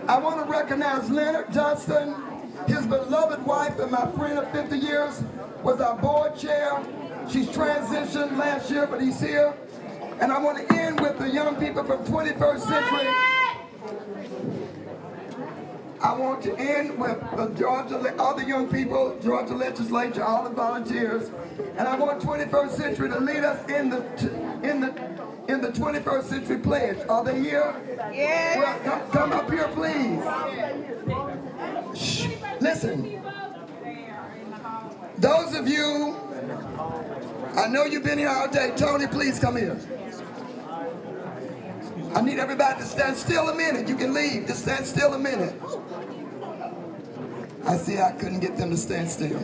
I want to recognize Leonard Johnston. His beloved wife and my friend of 50 years was our board chair. She's transitioned last year, but he's here. And I want to end with the young people from 21st century. I want to end with the all the young people, Georgia legislature, all the volunteers. And I want 21st century to lead us in the 21st century pledge. Are they here? Yes. Well, come up here, please. Shh. Listen. Those of you, I know you've been here all day. Tony, please come here. I need everybody to stand still a minute. You can leave. Just stand still a minute. I see I couldn't get them to stand still.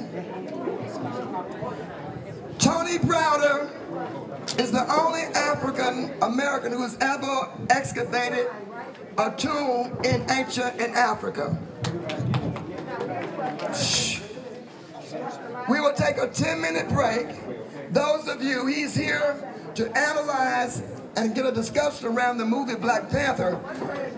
Tony Browder is the only African American who has ever excavated a tomb in ancient Africa. Shh. We will take a 10-minute break. Those of you, he's here to analyze and get a discussion around the movie Black Panther,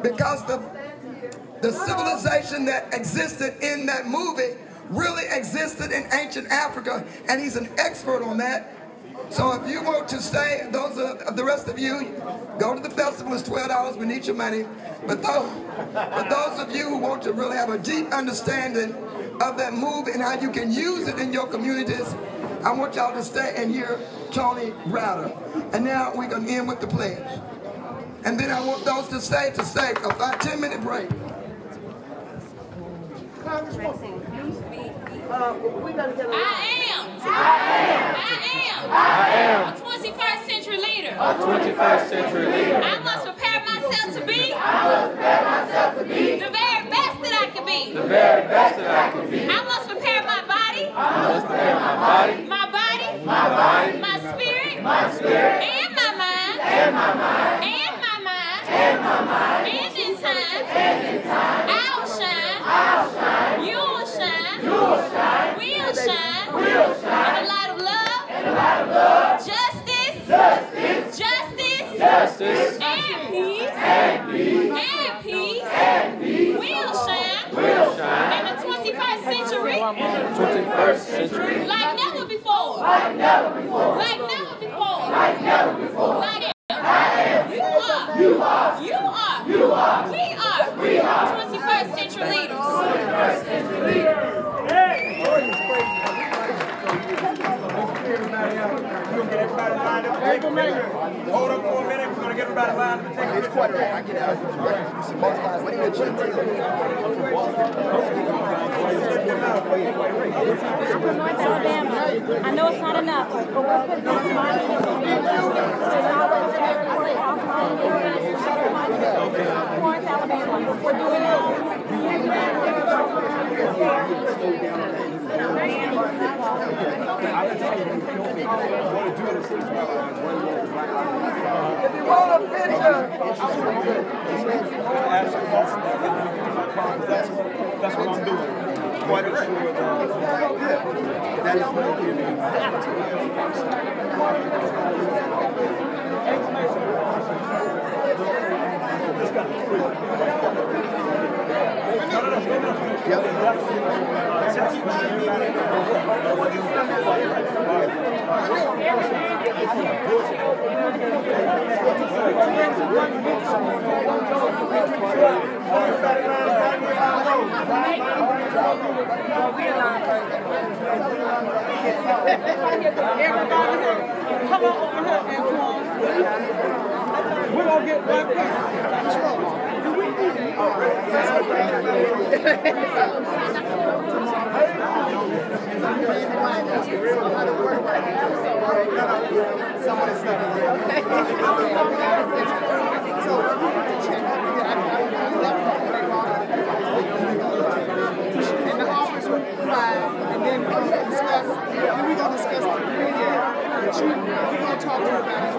because the civilization that existed in that movie really existed in ancient Africa, and he's an expert on that. So if you want to stay, the rest of you, go to the festival. It's $12. We need your money. But those of you who want to really have a deep understanding of that movie and how you can use it in your communities, I want y'all to stay and hear Tony Browder. And now we're going to end with the pledge. And then I want those to stay a 10-minute break. Maxine, I am a 21st century leader. I must prepare myself to be the very best that I can be. I must prepare my body, my spirit, and my mind, and in time, I'll shine, you'll shine, we'll shine, in the light of love, justice, and peace, we'll shine, in the 21st century, like never before, you are, we are 21st century leaders. Hold up for a minute. We're going to get everybody lined up. It's quite right. I get out. What do you North Alabama. I know it's not enough, but we're putting this money in North Alabama. We're doing If you want a picture, that's what I'm doing. Quite sure that is what we Come on over here, Antoine. We're going to get one back. Do we need it? we're gonna talk to her about it.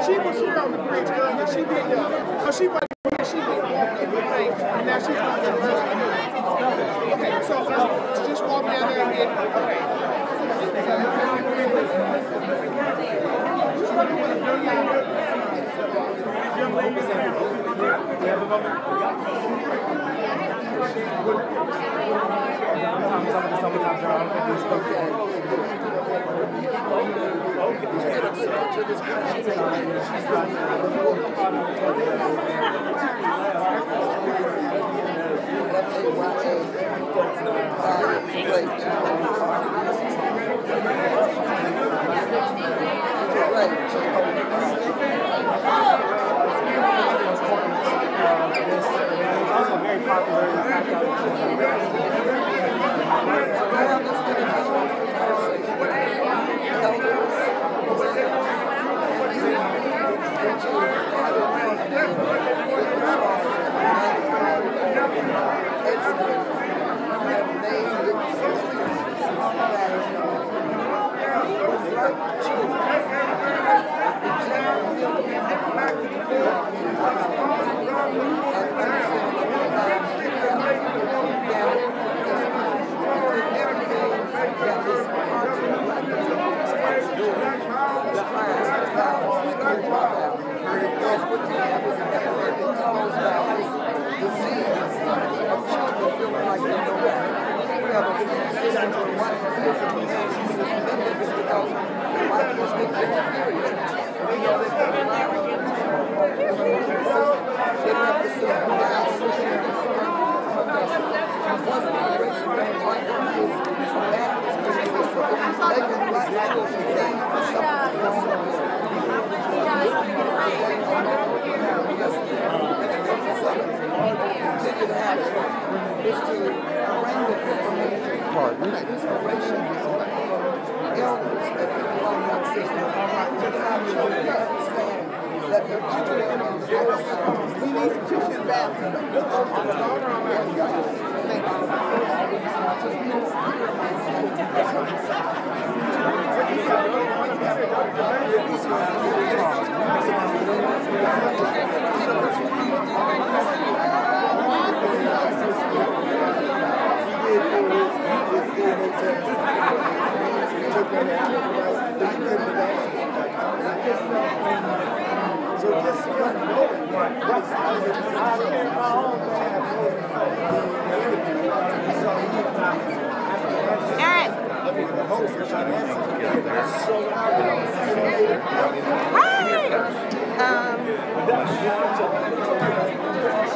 She was here on the bridge earlier. She did so she wasn't here. She did walk in the thing, and now she's going to the rest of the okay, so just walk down there and get okay. Also very popular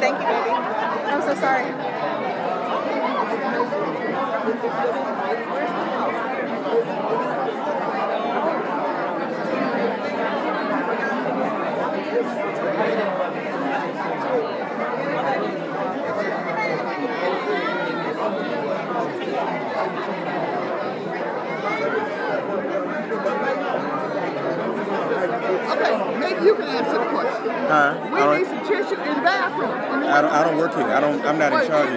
Thank you, baby. I'm so sorry. Okay, maybe you can answer the question. We need some tissue in the bathroom. I don't work here. I'm not in charge.